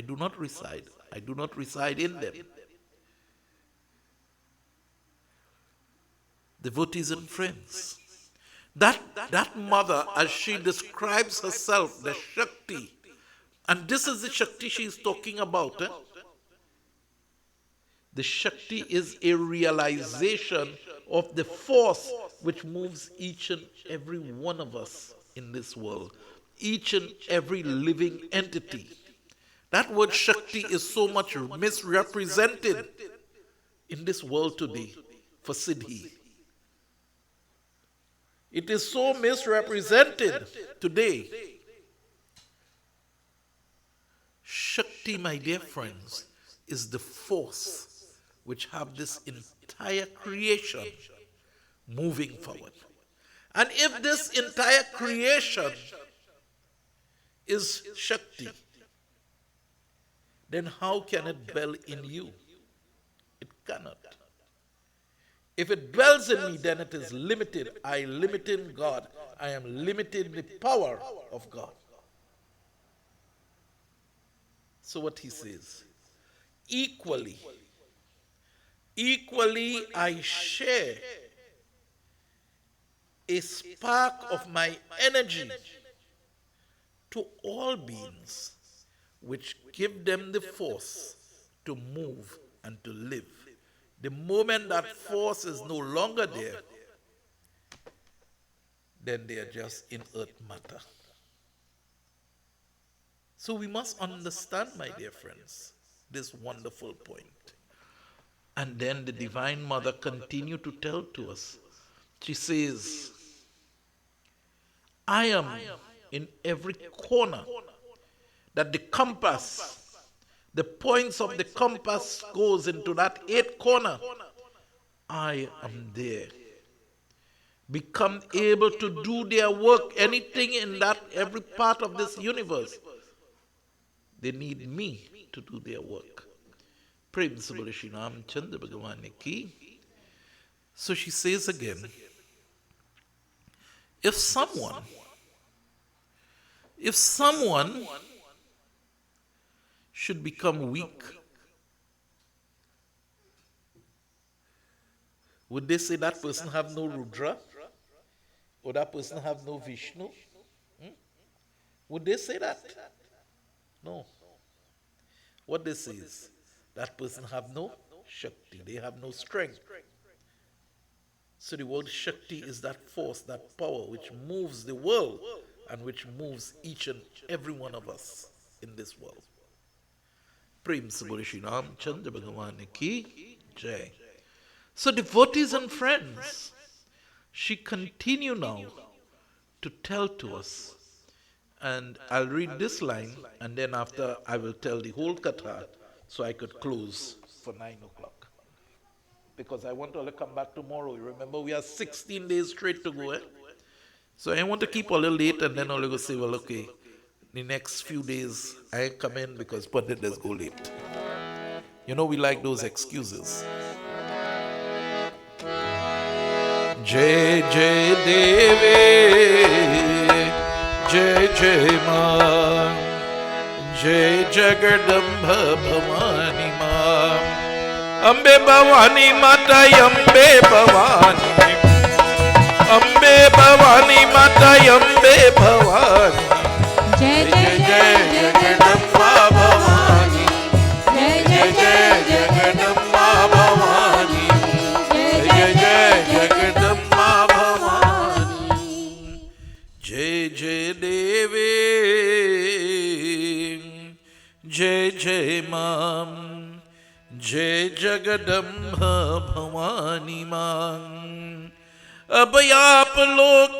do not reside in them? Devotees and friends, that mother, as she describes herself, the Shakti, and this is the Shakti she is talking about. The Shakti is a realization of the force which moves each and every one of us in this world, each and every living entity. That word Shakti is so much misrepresented in this world today for Siddhi. It is so misrepresented today. Shakti, my dear friends, is the force which have this entire creation moving forward. And if this entire creation is Shakti, then how can it dwell in you? It cannot. If it dwells in me, then it is limited. I limit in God. I am limited in the power of God. So what he says, equally I share a spark of my energy to all beings, which give them the force to move and to live. The moment that force is no longer there, then they are just inert matter. So we must understand, my dear friends, this wonderful point. And then the Divine Mother continued to tell to us. She says, I am in every corner that the compass, the points of the compass goes into that 8th corner. I am there. Become able to do their work, anything in that, every part of this universe. They need me to do their work. Prem se bole Shri Ramchandra Bhagavan ki. So she says again, if someone should become weak, would they say that person have no Rudra? Or that person have no Vishnu? Would they say that? No. What they say is, that person have no Shakti. They have no strength. So the word Shakti is that force, that power which moves the world and which moves each and every one of us in this world. Prem se bole Shri Ramchandra Bhagavan ki jai. So devotees and friends, she continue now to tell to us. And I'll read this line, and then after I will tell the whole katha, so I could close for 9 o'clock. Because I want to all come back tomorrow. Remember, we have 16 days straight to go. So I want to keep a little late, and then I'll go say, well, okay, the next few days I come in because Pandit does go late. You know, we like those excuses. Jai Jai Devi, Jai Jai Ma, Jai Jagadambha Bhavani Ma, Ambe Bhavani Mata, Ambe Bhavani, Ambe Bhavani Mata, Ambe Bhavani, Jai Jai Jai Jagadambha Bhavani, Jai Jai Jai Jagadambha Bhavani, Jai Jai Jagadambha Bhavani, Jai Jai Devi, Jai Jai Mam, Jai Jagadambha Bhavani Mam. अब आप लोग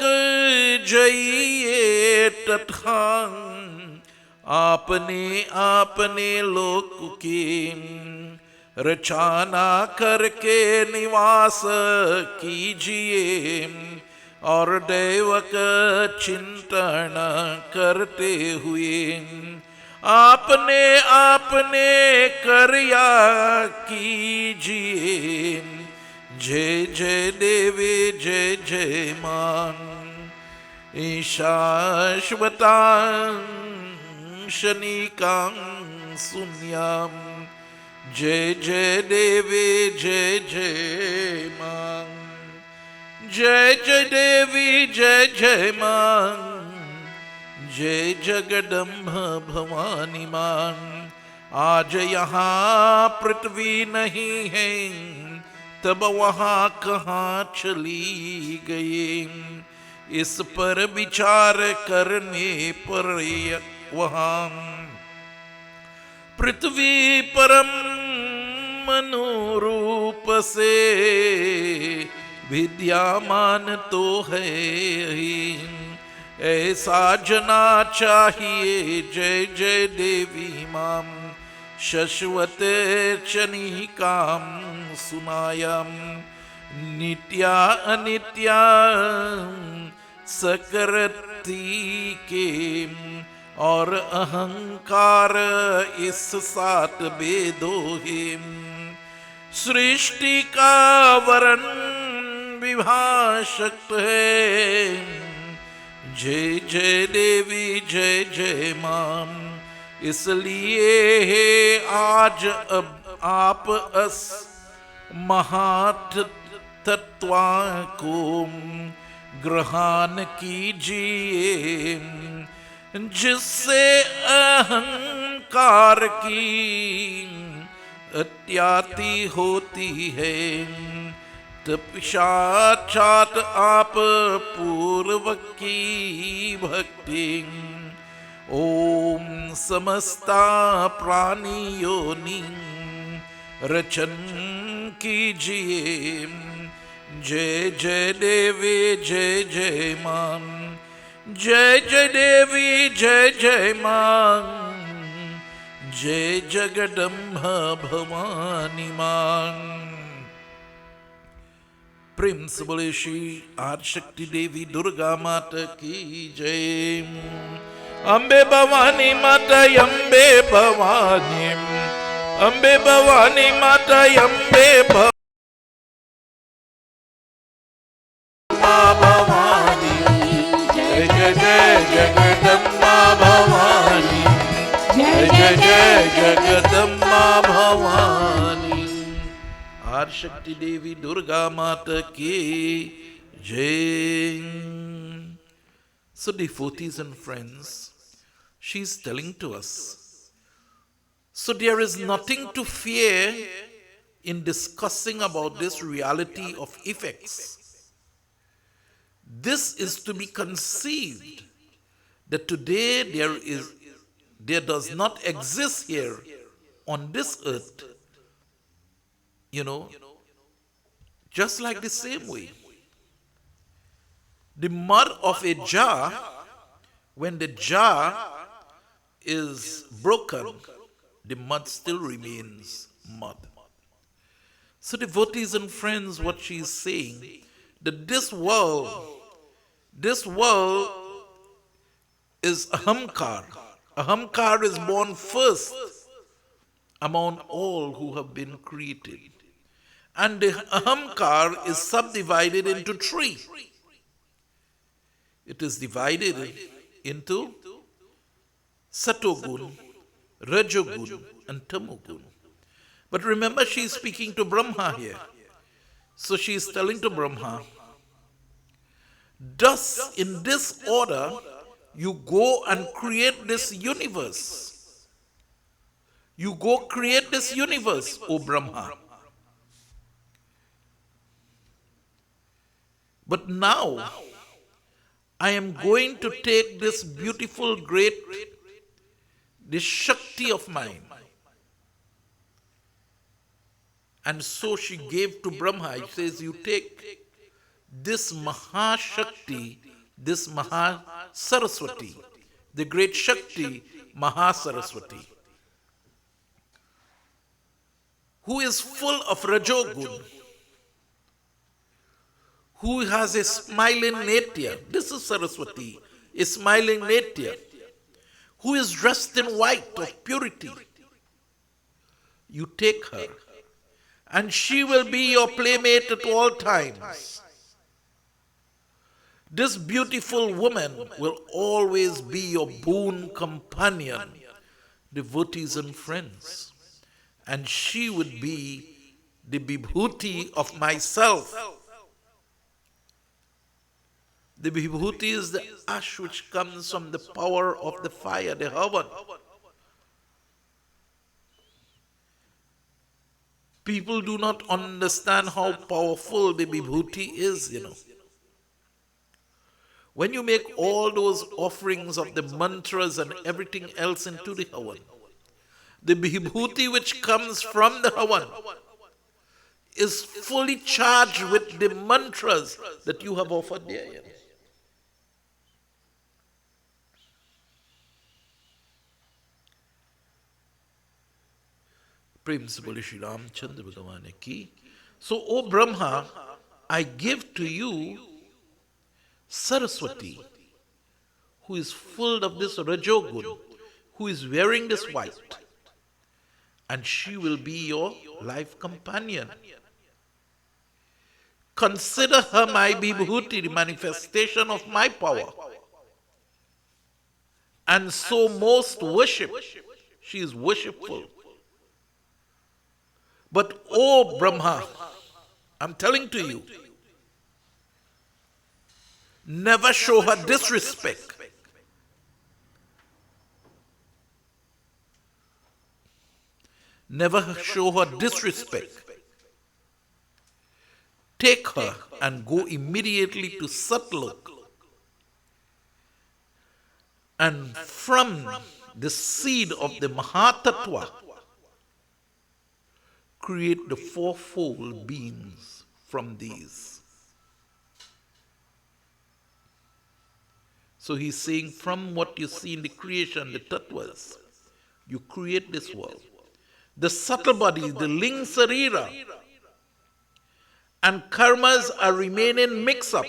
जाइए तत्खान, आपने आपने लोक की रचना करके निवास कीजिए, और दैवक चिंतन करते हुए आपने आपने कर्या कीजिए। जय जय देवी जय जय मान, शाश्वतां शनिकां शून्यां, जय जय देवी जय जय मान, जय जय देवी जय जय मान, जय जगदम्ब भवानी मान। आज यहाँ पृथ्वी नहीं है, तब वहाँ कहाँ चली गई, इस पर विचार करने पर वहाँ पृथ्वी परम मनोरूप से विद्यामान तो है ही, ऐसा जना चाहिए। जय जय देवी मां शश्वत चनिकां सुनायां, नित्या अनित्या सकरती के, और अहंकार इस सात वेदों है। सृष्टि का वरण विभाषक है। जय जय देवी जय जय मां, इसलिए है आज अब आप अस महात तत्वा को ग्रहण कीजिए, जिससे अहंकार की अत्याति होती है। तपश्चात आप पूर्व की भक्ति ओम समस्ता प्राणी योनि रचन कीजिए। जय जय देवी जय जय मां, जय जय देवी जय जय मां, जय जगदम्बा भवानी मां। प्रेम से बोले श्री आदिशक्ति देवी दुर्गा माता की जय। अम्बे भवानी माता अम्बे भवानी, अम्बे भवानी माता अम्बे भवानी, जय जय जय जगदम्बा भवानी, जय जय जय जगदम्बा भवानी। आदिशक्ति देवी दुर्गा माता की जय। So devotees and friends, she is telling to us, so there is nothing to fear in discussing about this reality of effects. This is to be conceived that today there does not exist here on this earth, just like the same way. The mud of a jar, when the jar is broken, the mud still remains mud. So devotees and friends, what she is saying, that this world is ahamkar. Ahamkar is born first among all who have been created. And the ahamkar is subdivided into three. It is divided into Satogun, Rajogun, and Tamogun. But remember, she is speaking to Brahma here. So she is telling to Brahma, thus in this order, you go and create this universe. You go create this universe, O Brahma. But now, I am going to take this beautiful, great, this Shakti of mine. And so she gave to Brahma. She says, you take this Mahashakti, this Mahasaraswati, the great Shakti, Mahasaraswati, who is full of Rajogun, who has a smiling Netya. This is Saraswati, a smiling Netya, who is dressed in white of purity. You take her, and she will be your playmate at all times. This beautiful woman will always be your boon companion, devotees and friends. And she would be the Vibhuti of myself. The Vibhuti is the ash which comes from the power of the fire, the Havan. People do not understand how powerful the Vibhuti is, When you make all those offerings of the mantras and everything else into the Havan, the Vibhuti which comes from the Havan is fully charged with the mantras that you have offered there. Prem se bole Shri Ramchandra Bhagavan ki. So, O Brahma, I give to you Saraswati, who is full of this Rajogun, who is wearing this white, and she will be your life companion. Consider her my Vibhuti, the manifestation of my power, and so most worship. She is worshipful. But, O Brahma, I'm telling to you, never show her disrespect. Never show her disrespect. Take her and go immediately to Satlok, and from the seed of the Mahatattva, create the fourfold beings from these. So he's saying, from what you see in the creation, the tattvas, you create this world. The subtle bodies, the ling sarira, and karmas are remaining mixed up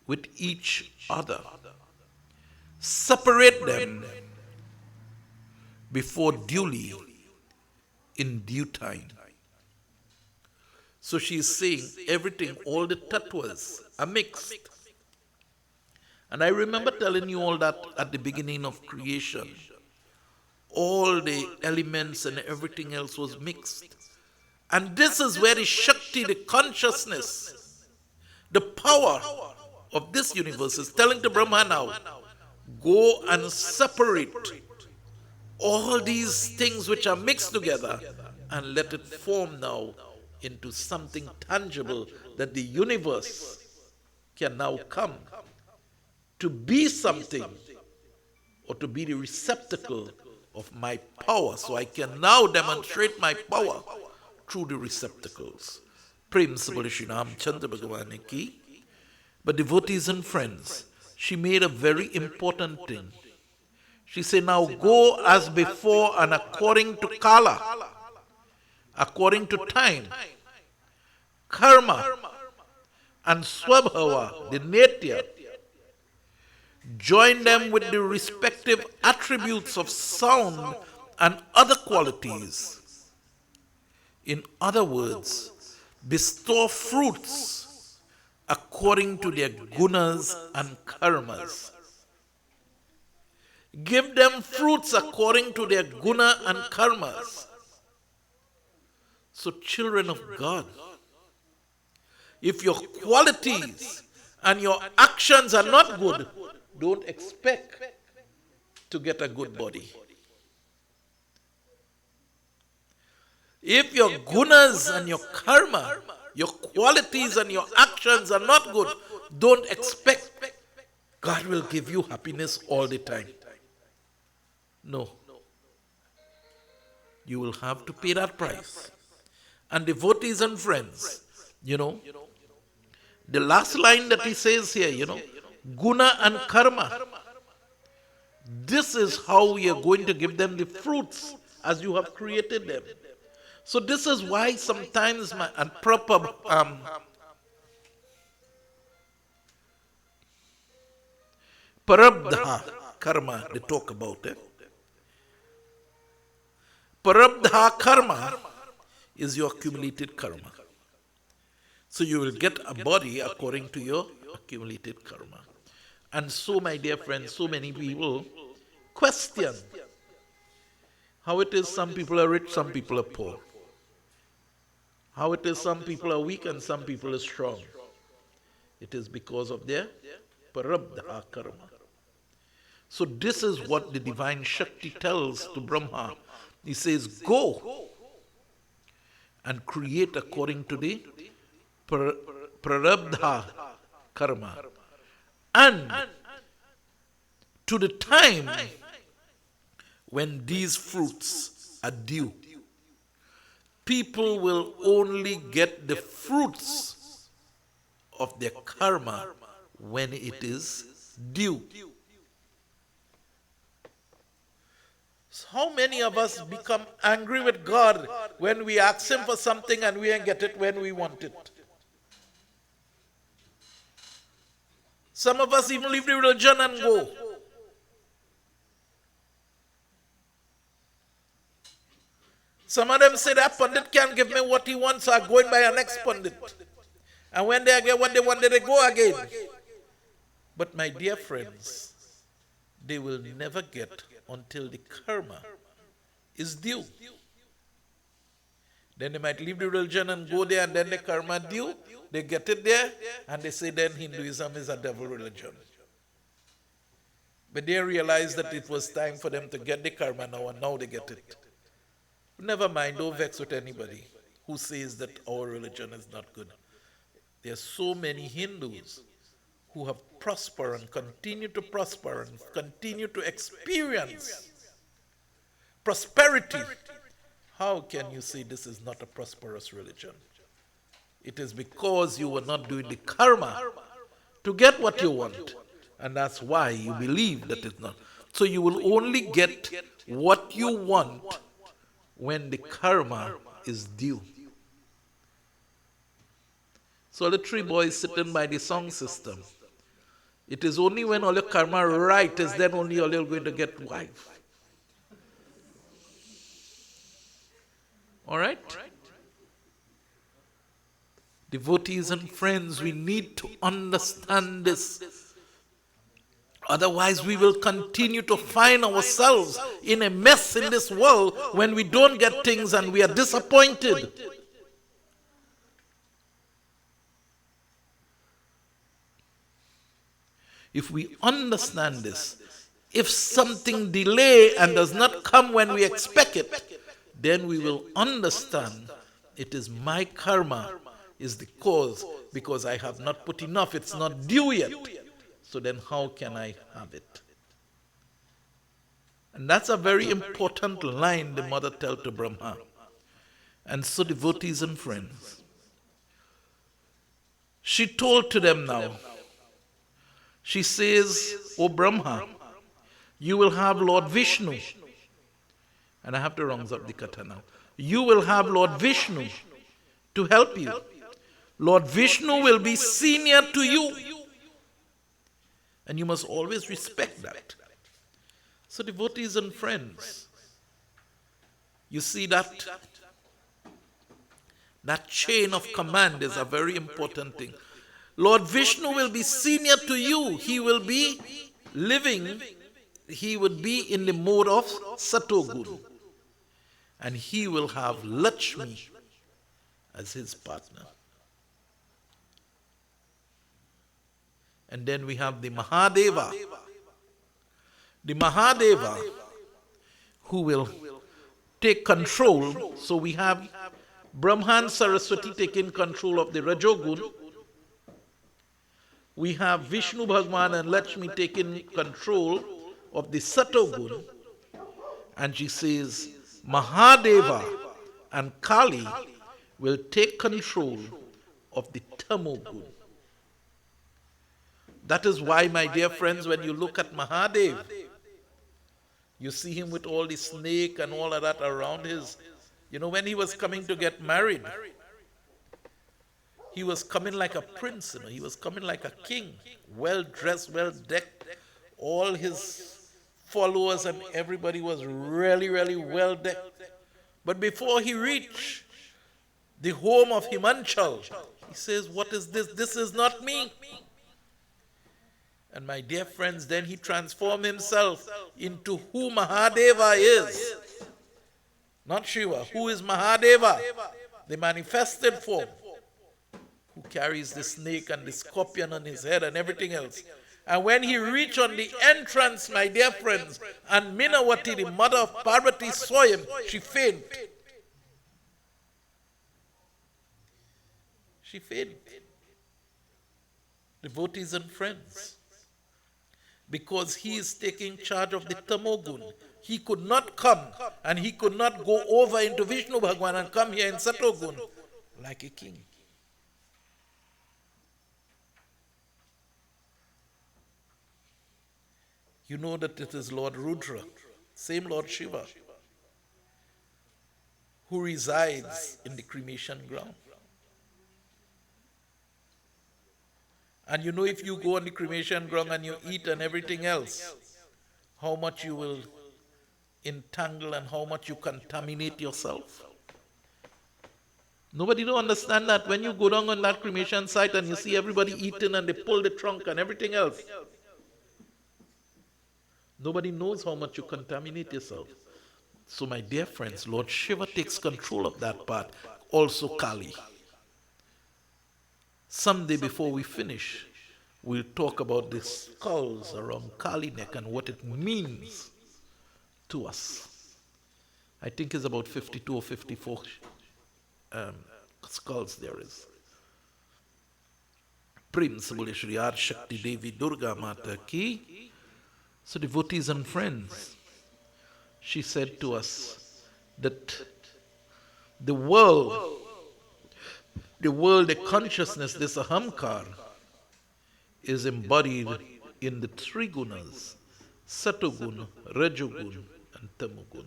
with each other. Separate them before duly, in due time. So she is saying everything, all the tattvas are mixed. And I remember telling you all that at the beginning of creation. All the elements and everything else was mixed. And this is where the Shakti, the consciousness, the power of this universe is telling to Brahma now, go and separate all these things which are mixed together and let it form now into something tangible that the universe can now come to be something or to be the receptacle of my power. So I can now demonstrate my power through the receptacles. Prem se bole Shri Ramchandra Bhagavan ki. But devotees and friends, she made a very important thing. She said, now go as before and according to Kala, according to time, Karma, and Swabhava, the nature, join them with the respective attributes of sound and other qualities. In other words, bestow fruits according to their gunas and karmas. Give them fruits according to their guna and karmas. So, children of God, if your qualities and your actions are not good, don't expect to get a good body. If your gunas and your karma, your qualities and your actions are not good, don't expect God will give you happiness all the time. No. You will have to pay that price. And devotees and friends, the last line that he says here, guna and karma. This is how we are going to give them the fruits as you have created them. So this is why sometimes and proper parabdha karma, they talk about it. Parabdha karma is your accumulated karma. So you will get a body according to your accumulated karma. And so, my dear friends, so many people question how it is some people are rich, some people are poor. How it is some people are weak and some people are strong. It is because of their parabdha karma. So this is what the divine Shakti tells to Brahma. He says, go and create according to the prarabdha karma. And to the time when these fruits are due, people will only get the fruits of their karma when it is due. So how many of us become angry with God when we ask Him for something and we ain't get it when we want it? Some of us even leave the religion and go. Some of them say that pundit can't give me what he wants, so I'm going by a next pundit. And when they get what they want, they go again. But my dear friends, they will never get until the karma is due. Then they might leave the religion and go there, and then the karma due. They get it there, and they say then Hinduism is a devil religion. But they realize that it was time for them to get the karma now, and now they get it. Never mind, don't vex with anybody who says that our religion is not good. There are so many Hindus who have prospered and continue to prosper and continue to experience prosperity. How can you say this is not a prosperous religion? It is because you were not doing the karma to get what you want. And that's why you believe that it's not. So you will only get what you want when the karma is due. So the three boys sitting by the song system. It is only when all your karma right is then only all you're going to get wife. All right? Devotees and friends, we need to understand this. Otherwise, we will continue to find ourselves in a mess in this world when we don't get things and we are disappointed. If we understand this, if something delay and does not come when we expect it, then we will understand it is my karma is the cause because I have not put enough, it's not due yet. So then how can I have it? And that's a very important line the mother tells to Brahma. And so devotees and friends, she told to them now, she says, O Brahma, you will have Lord Vishnu. And I have to round up the katha now. You will have Lord Vishnu to help you. Lord Vishnu will be senior to you. And you must always respect that. So devotees and friends, you see that chain of command is a very important thing. Lord Vishnu will be senior to you. He will be living, he would be in the mode of Satogun. And he will have Lakshmi as his partner. And then we have the Mahadeva. The Mahadeva who will take control. So we have Brahma and Saraswati taking control of the Rajogun. We have Vishnu Bhagwan and Lakshmi taking control of the Satogun. And she says, Mahadeva and Kali will take control of the Tamogun. That is why, my dear friends, when you look at Mahadev, you see him with all the snake and all of that around his. You know, when he was coming to get married, he was coming like a prince, you know, he was coming like a king, well dressed, well decked. All his followers and everybody was really, really well decked. But before he reached the home of Himanchal, he says, what is this? This is not me. And my dear friends, then he transformed himself into who Mahadeva is. Not Shiva. Who is Mahadeva? The manifested form. Who carries the snake and the scorpion on his head and everything else. And when he reached on the entrance, my dear friends, and Minawati, the mother of Parvati, saw him, she fainted. She fainted. Devotees and friends, because he is taking charge of the Tamogun. He could not come and he could not go over into Vishnu Bhagwan and come here in Satogun like a king. You know that it is Lord Rudra, same Lord Shiva, who resides in the cremation ground. And you know, if you go on the cremation ground and you eat and everything else, how much you will entangle and how much you contaminate yourself. Nobody don't understand that. When you go down on that cremation site and you see everybody eating and they pull the trunk and everything else, nobody knows how much you contaminate yourself. So my dear friends, Lord Shiva takes control of that part. Also Kali. Someday before we finish, we'll talk about the skulls around Kali neck and what it means to us. I think it's about 52 or 54 skulls there is. Principal Shri Adi Shakti Devi Durga Mata Ki. So devotees and friends, she said to us that the world, the consciousness, this ahamkar, is embodied in the three gunas, Satogun, Rajogun, and Tamogun.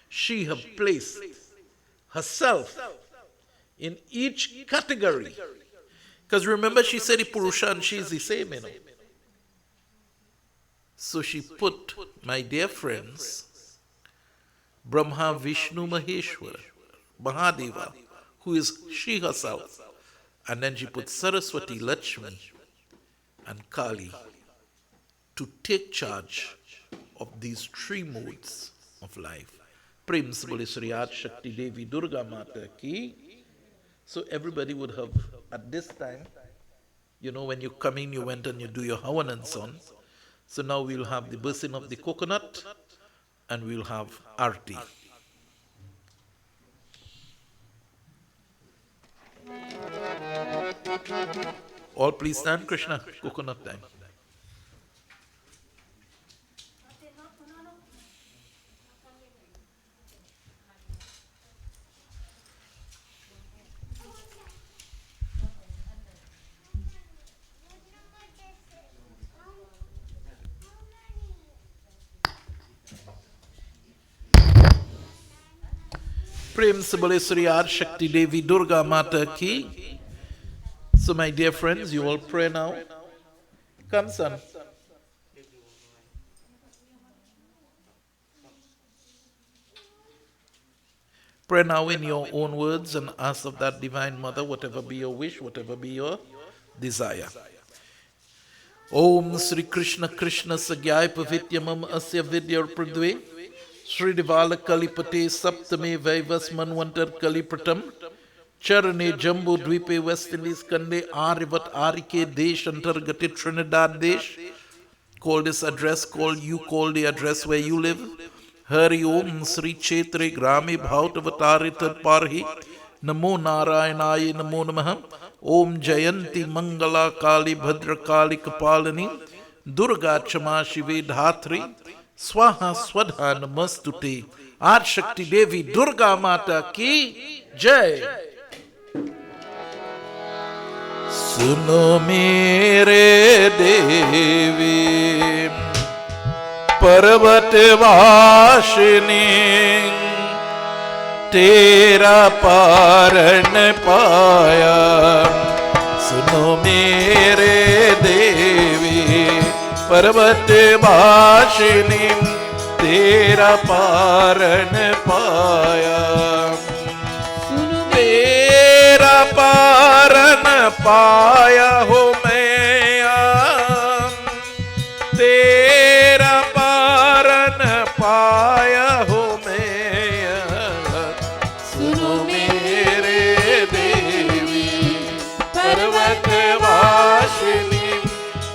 She has placed herself in each category. Because remember, she said the Purusha and she is the same, you know. So she put, my dear friends, Brahma, Vishnu, Maheshwara, Mahadeva, who is she herself. And then she put Saraswati, Lakshmi, and Kali to take charge of these three modes of life. Prem se bole Shri Adi Shakti Devi Durga Mata Ki. So everybody would have, at this time, you know, when you come in, you went and you do your Havan and so on. So now we'll have the bursting of the coconut and we'll have Arti. All please stand, Krishna, coconut time. Prem se bole Shri Adi Shakti Devi Durga Mata Ki. So my dear friends, you all pray now. Come, son. Pray now in your own words and ask of that Divine Mother, whatever be your wish, whatever be your desire. Om Sri Krishna Krishna Sagyai Pavityamam Asya Vidyar Pradve Sri Divala Kalipate Saptame Vaivas Manvantar Kalipratam Charane Jambu Dvipe West Indies Kande Arivat Arike Desh Antargati Trinidad Desh. Call this address, call the address where you live. Hari Om Sri Chetre Grami Bhautavatarith Parhi Namo Narayanaya Namo Namaha Om Jayanti Mangala Kali Bhadra Kali Kapalani Durga Chama Shive Dhatri Swaha Swadha Namastute Adi Shakti Devi Durga Mata Ki Jai. Suno mere Devi पर्वत वासिनी तेरा पारण पाया सुनो मेरे देवी पर्वत वासिनी तेरा पारण पाया तेरा पारण पाया हो मैं तेरा पाया हो मैं सुनो मेरे देवी पर्वत वासिनी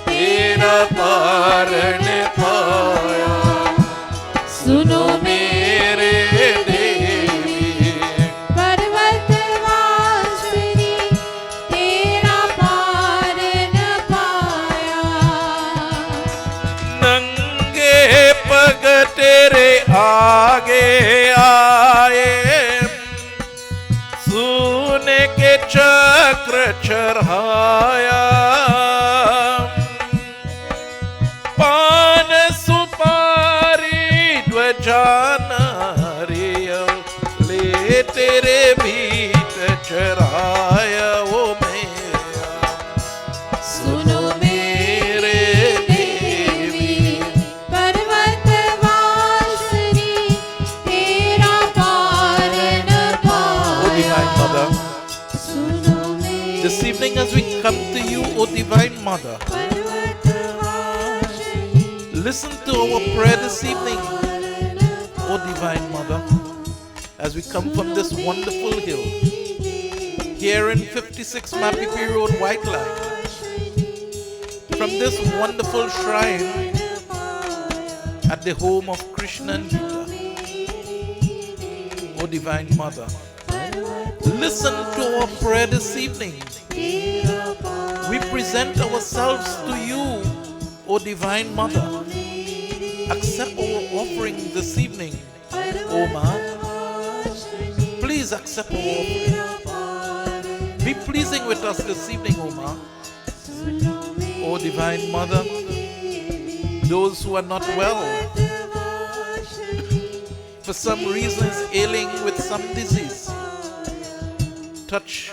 तेरा पारण पाया सुनो मेरे देवी पर्वत वासिनी तेरा पारण आगे आए, सोने के चक्र चढ़ाया, पान सुपारी ध्वजा नारियल ले तेरे भीत चढ़ाया। ओ मेरा सुनो मेरे देवी, पर्वतवासिनी, तेरा पार न O Divine Mother, पाया। सुनो मेरे this evening as we come to you, O Divine Mother, पर्वतवासिनी, listen to our prayer this evening, O Divine Mother, as we come from this wonderful hill, here in 56 Mapipi Road, White Line, from this wonderful shrine at the home of Krishna and Gita. O Divine Mother, listen to our prayer this evening. We present ourselves to you, O Divine Mother. Accept our offering this evening, O Ma. Please accept our offering. Be pleasing with us this evening, O Ma. O Divine Mother, those who are not well, for some reason is ailing with some disease, touch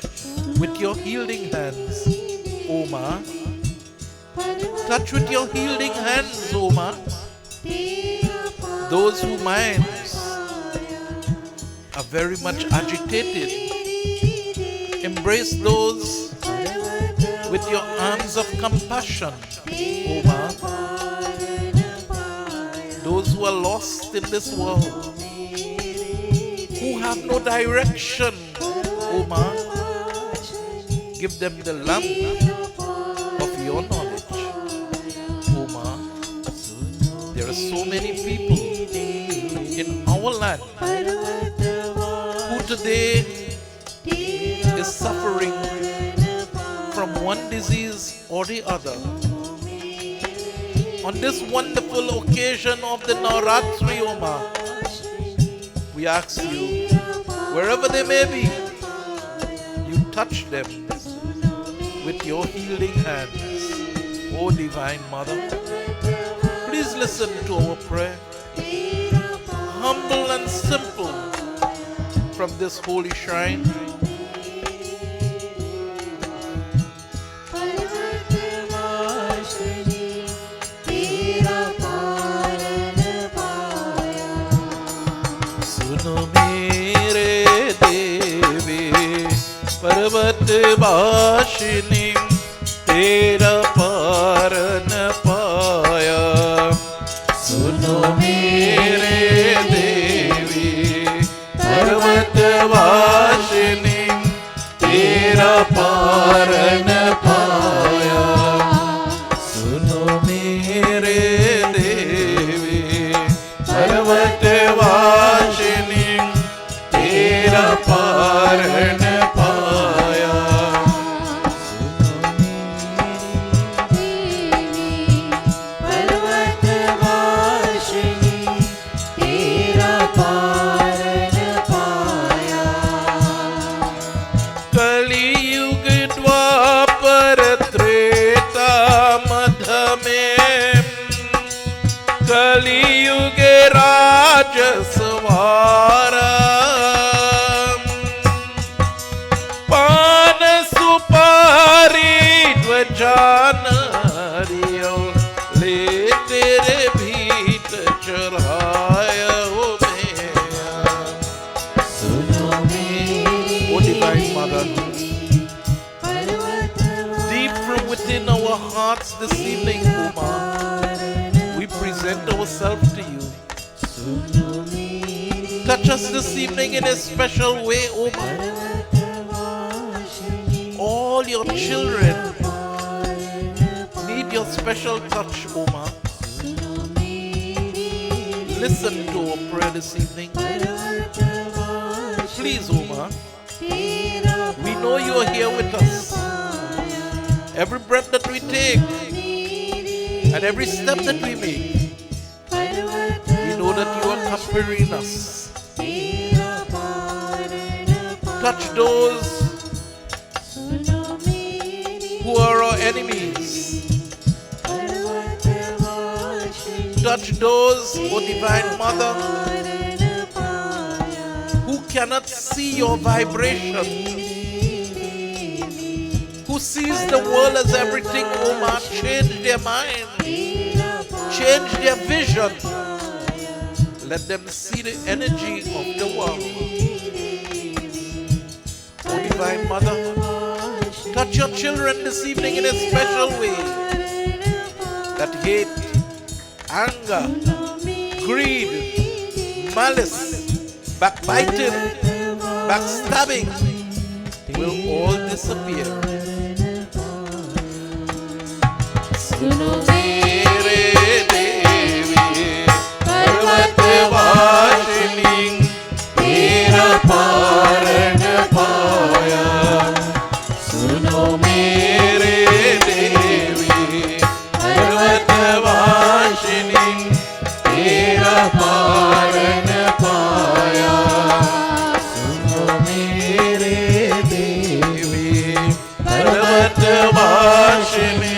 with your healing hands, O Ma. Touch with your healing hands, O Ma. Those whose minds are very much agitated, embrace those with your arms of compassion, O Ma. Those who are lost in this world, who have no direction, O Ma, give them the lamp of your knowledge, O Ma. There are so many people in our land who today is suffering from one disease or the other. On this wonderful occasion of the Navratri, O Ma, we ask you, wherever they may be, you touch them with your healing hands, O Divine Mother. Please listen to our prayer, humble and simple, from this holy shrine. सुनो मेरे देवी, पर्वतवासिनी, तेरा पार न पाया। सुनो मेरे देवी, पर्वतवासिनी, तेरा पार न पाया। सुनो मेरे देवी, पर्वतवासिनी, तेरा पार न पाया। कलियुग द्वापर त्रेता मध्य में, कलियुग राज सवारा, पान सुपारी ध्वजा नारियल ले तेरे भीत चढ़ाया। ओ मेरा सुनो मेरी, O Divine Mother, deep from within our hearts this evening, O Ma, we present ourselves to you. Touch us this evening in a special way, O Ma. All your children need your special touch, O Ma. Listen to our prayer this evening. Please, O Ma. We know you are here with us. Every breath that we take and every step that we make, we know that you accompany weariness. Touch those who are our enemies. Touch those, O Divine Mother, who cannot see your vibration, who sees the world as everything, O Ma. Change their mind, change their vision. Let them see the energy of the world. O Divine Mother, touch your children this evening in a special way, that hate, anger, greed, malice, backbiting, backstabbing will all disappear. सुनो मेरे देवी पर्वत वासिनी तेरा पारण पाया सुनो मेरे देवी पर्वत वासिनी तेरा पारण पाया सुनो मेरे देवी पर्वत वासिनी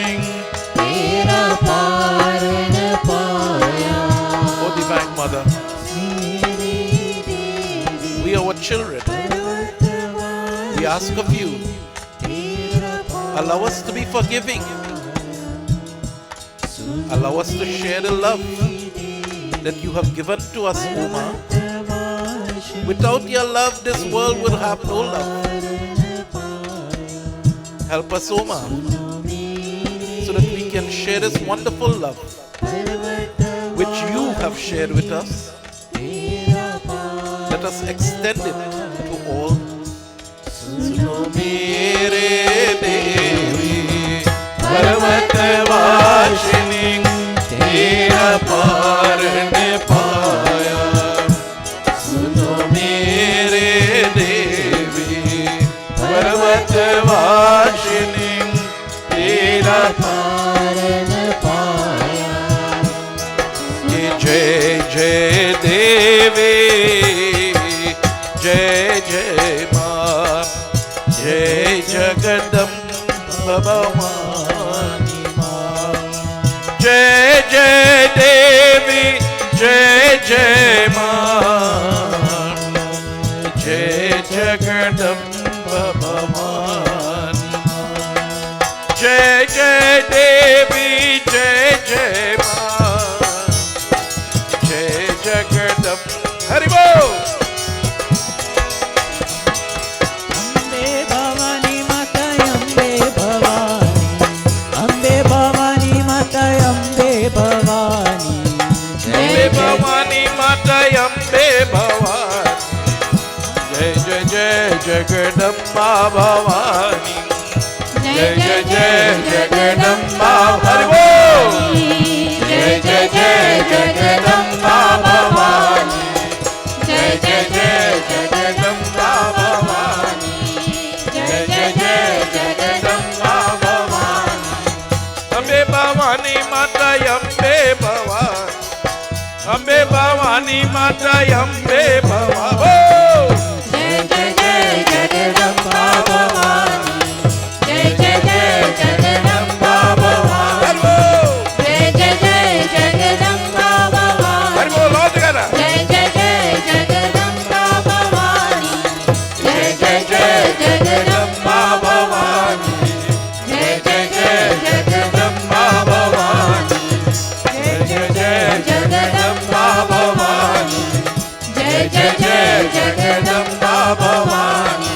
we are our children. We ask of you, allow us to be forgiving. Allow us to share the love that you have given to us, O Ma. Without your love, this world would have no love. Help us, O Ma, so that we can share this wonderful love which you have shared with us. Let us extend it to all. सुनो मेरे देवी पर्वत वासिनी तेरा पारण पाया सुनो मेरे देवी पर्वत वासिनी तेरा पारण पाया जय जय देवी जय जय मां जय जगदम्बा भवानी मां जय जय देवी जय जय मां जय जगदम्बा भवानी जय जय देवी जय जय मां जय जगदम्बा हरि बोल अम्बे भवानी जय जय जय जगदम्बा भवानी जय जय जय जगदम्बा हरि बोल जय जय जय जगदम्बा भवानी जय जय जय जगदम्बा भवानी जय जय जय जगदम्बा भवानी अम्बे भवानी माता अम्बे भवानी अम्बे भवानी माता अम्बे भवानी जय जय जय जगदम्बा भवानी जय जय जय जगदम्बा भवानी जय जय जय जगदम्बा भवानी जय जय जय जगदम्बा भवानी जय जय जय जगदम्बा भवानी जय जय जय जगदम्बा भवानी जय जय जय जगदम्बा भवानी जय जय जय जगदम्बा भवानी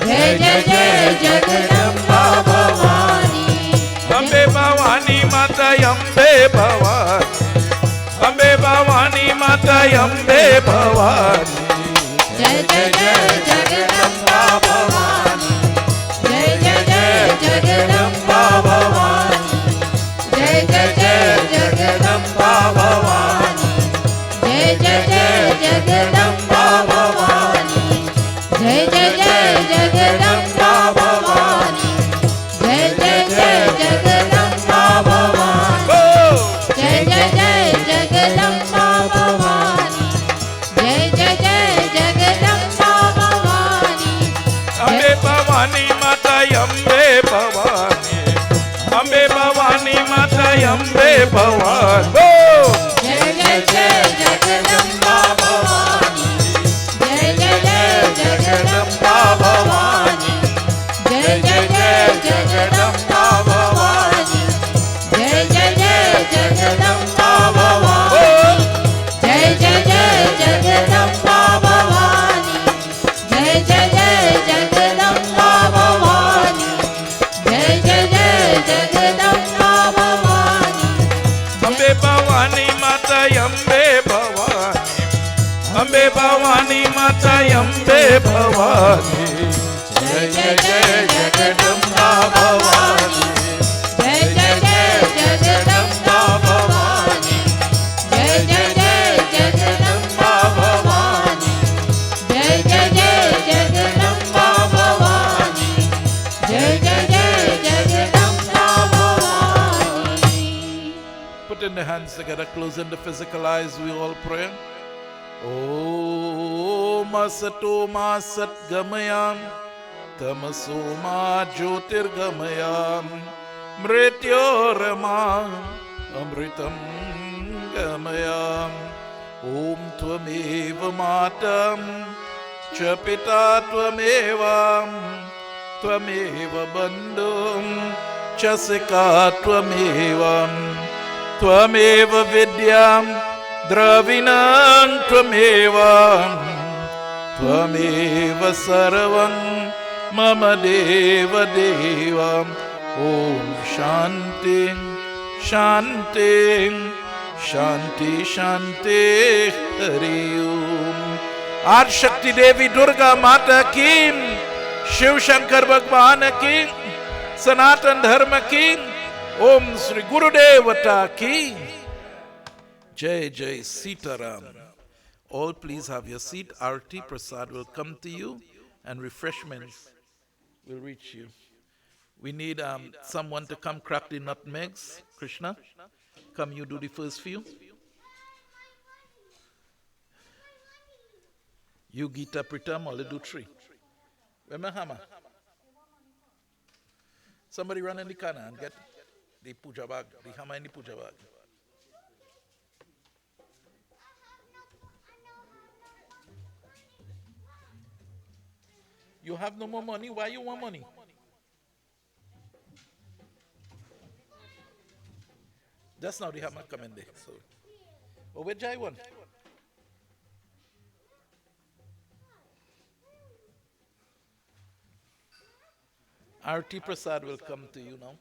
जय जय जय जगदम्बा भवानी अम्बे भवानी माता अम्बे भवानी अम्बे भवानी माता अम्बे भवानी जय जय जय जगदम्बा भवानी जय जय जय जगदम्बा भवानी जय जय जय जगदम्बा भवानी जय जय जय जगदम्बा भवानी जय जय जय जगदम्बा भवानी जय जय जय जगदम्बा भवानी जय जय जय जगदम्बा भवानी भवानी बोल जय जय जय जगदम्बा भवानी जय जय जय जगदम्बा भवानी जय जय जय जगदम्बा भवानी जय जय जय जगदम्बा भवानी जय जय जय जगदम्बा भवानी जय जय जय जगदम्बा भवानी जय जय जय जगदम्बा भवानी अम्बे भवानी माता अम्बे भवानी अम्बे भवानी माता अम्बे भवानी जय जय जय जगदम्बा भवानी जय जय जय जगदम्बा भवानी जय जय जय जगदम्बा भवानी जय जय जय जगदम्बा भवानी जय जय जय Jagdamba Bhavani Put in the hands together, closing the physical eyes, we all pray. Om Asato Ma Sat Gamayam Tamaso Ma Jyotirgamayam Mrityorama Amritam Gamayam Om Tvameva Matam Chapita Tvamevam Tvameva Bandhum Chasika Tvamevam Tvameva Vidyam Dravinam Tvameva Tvameva Sarvam Mama Deva Deva Om Shanti Shanti Shanti Shanti Hari Om Adi Shakti Devi Durga Mata Ki Shiv Shankar Bhagwan Ki Sanatan Dharma Ki Om Sri Guru Devata Ki Jai Jai Sitaram. All please have your seat. Arti Prasad will come to you and refreshments will reach you. We need someone to come crack the nutmegs. Krishna, come you do the first few. You Gita Pritam, only do 3. Where my hammer? Somebody run in the corner and get the puja bag, the hammer in the puja bag. You have no more money. Why you want money? Just now the hammer come in there. So, oh, where Jai one? Arti Prasad will come to you now.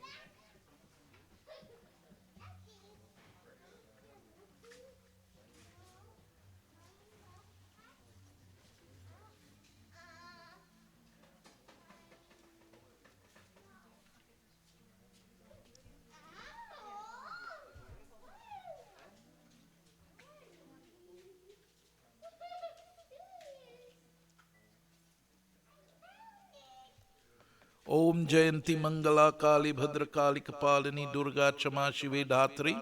Om Jayanti Mangala Kali Bhadra Kali Kapalini Durga Chama Shive Dhatri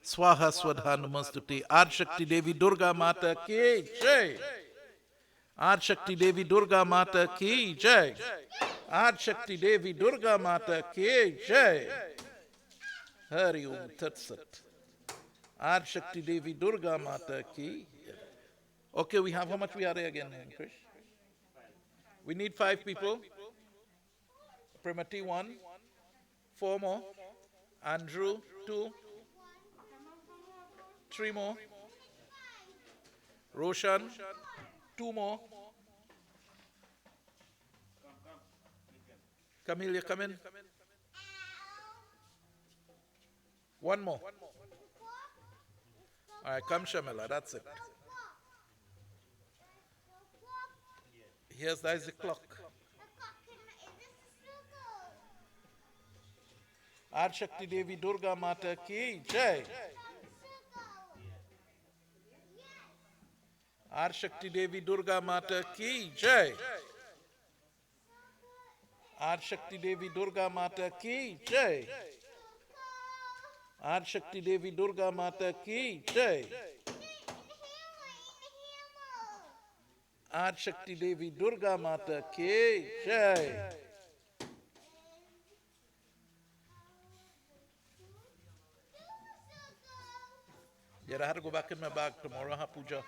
Swaha Swadha Namastute Adi Shakti Devi Durga Mata Ki Jai Adi Shakti Devi Durga Mata Ki Jai Adi Shakti Devi Durga Mata Ki Jai Hari Om Tat Sat Adi Shakti Devi Durga Mata Ki. Okay, we have how much we are there again, Krish? We need 5 people. Primati 1, 4 more, Andrew 2, 3 more, Roshan 2 more, Camelia, come in, 1 more. All right, come Shamila, that's it. Here's the clock. Adi Shakti Devi Durga Mata Ki Jai. Adi Shakti Devi Durga Mata Ki Jai. Adi Shakti Devi Durga Mata Ki Jai. Adi Shakti Devi Durga Mata Ki Jai. Adi Shakti Devi Durga Mata Ki Jai. Yet I had to go back in my bag. Tomorrow I have puja.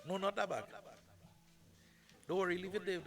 No, not that bag. Don't worry, leave it there.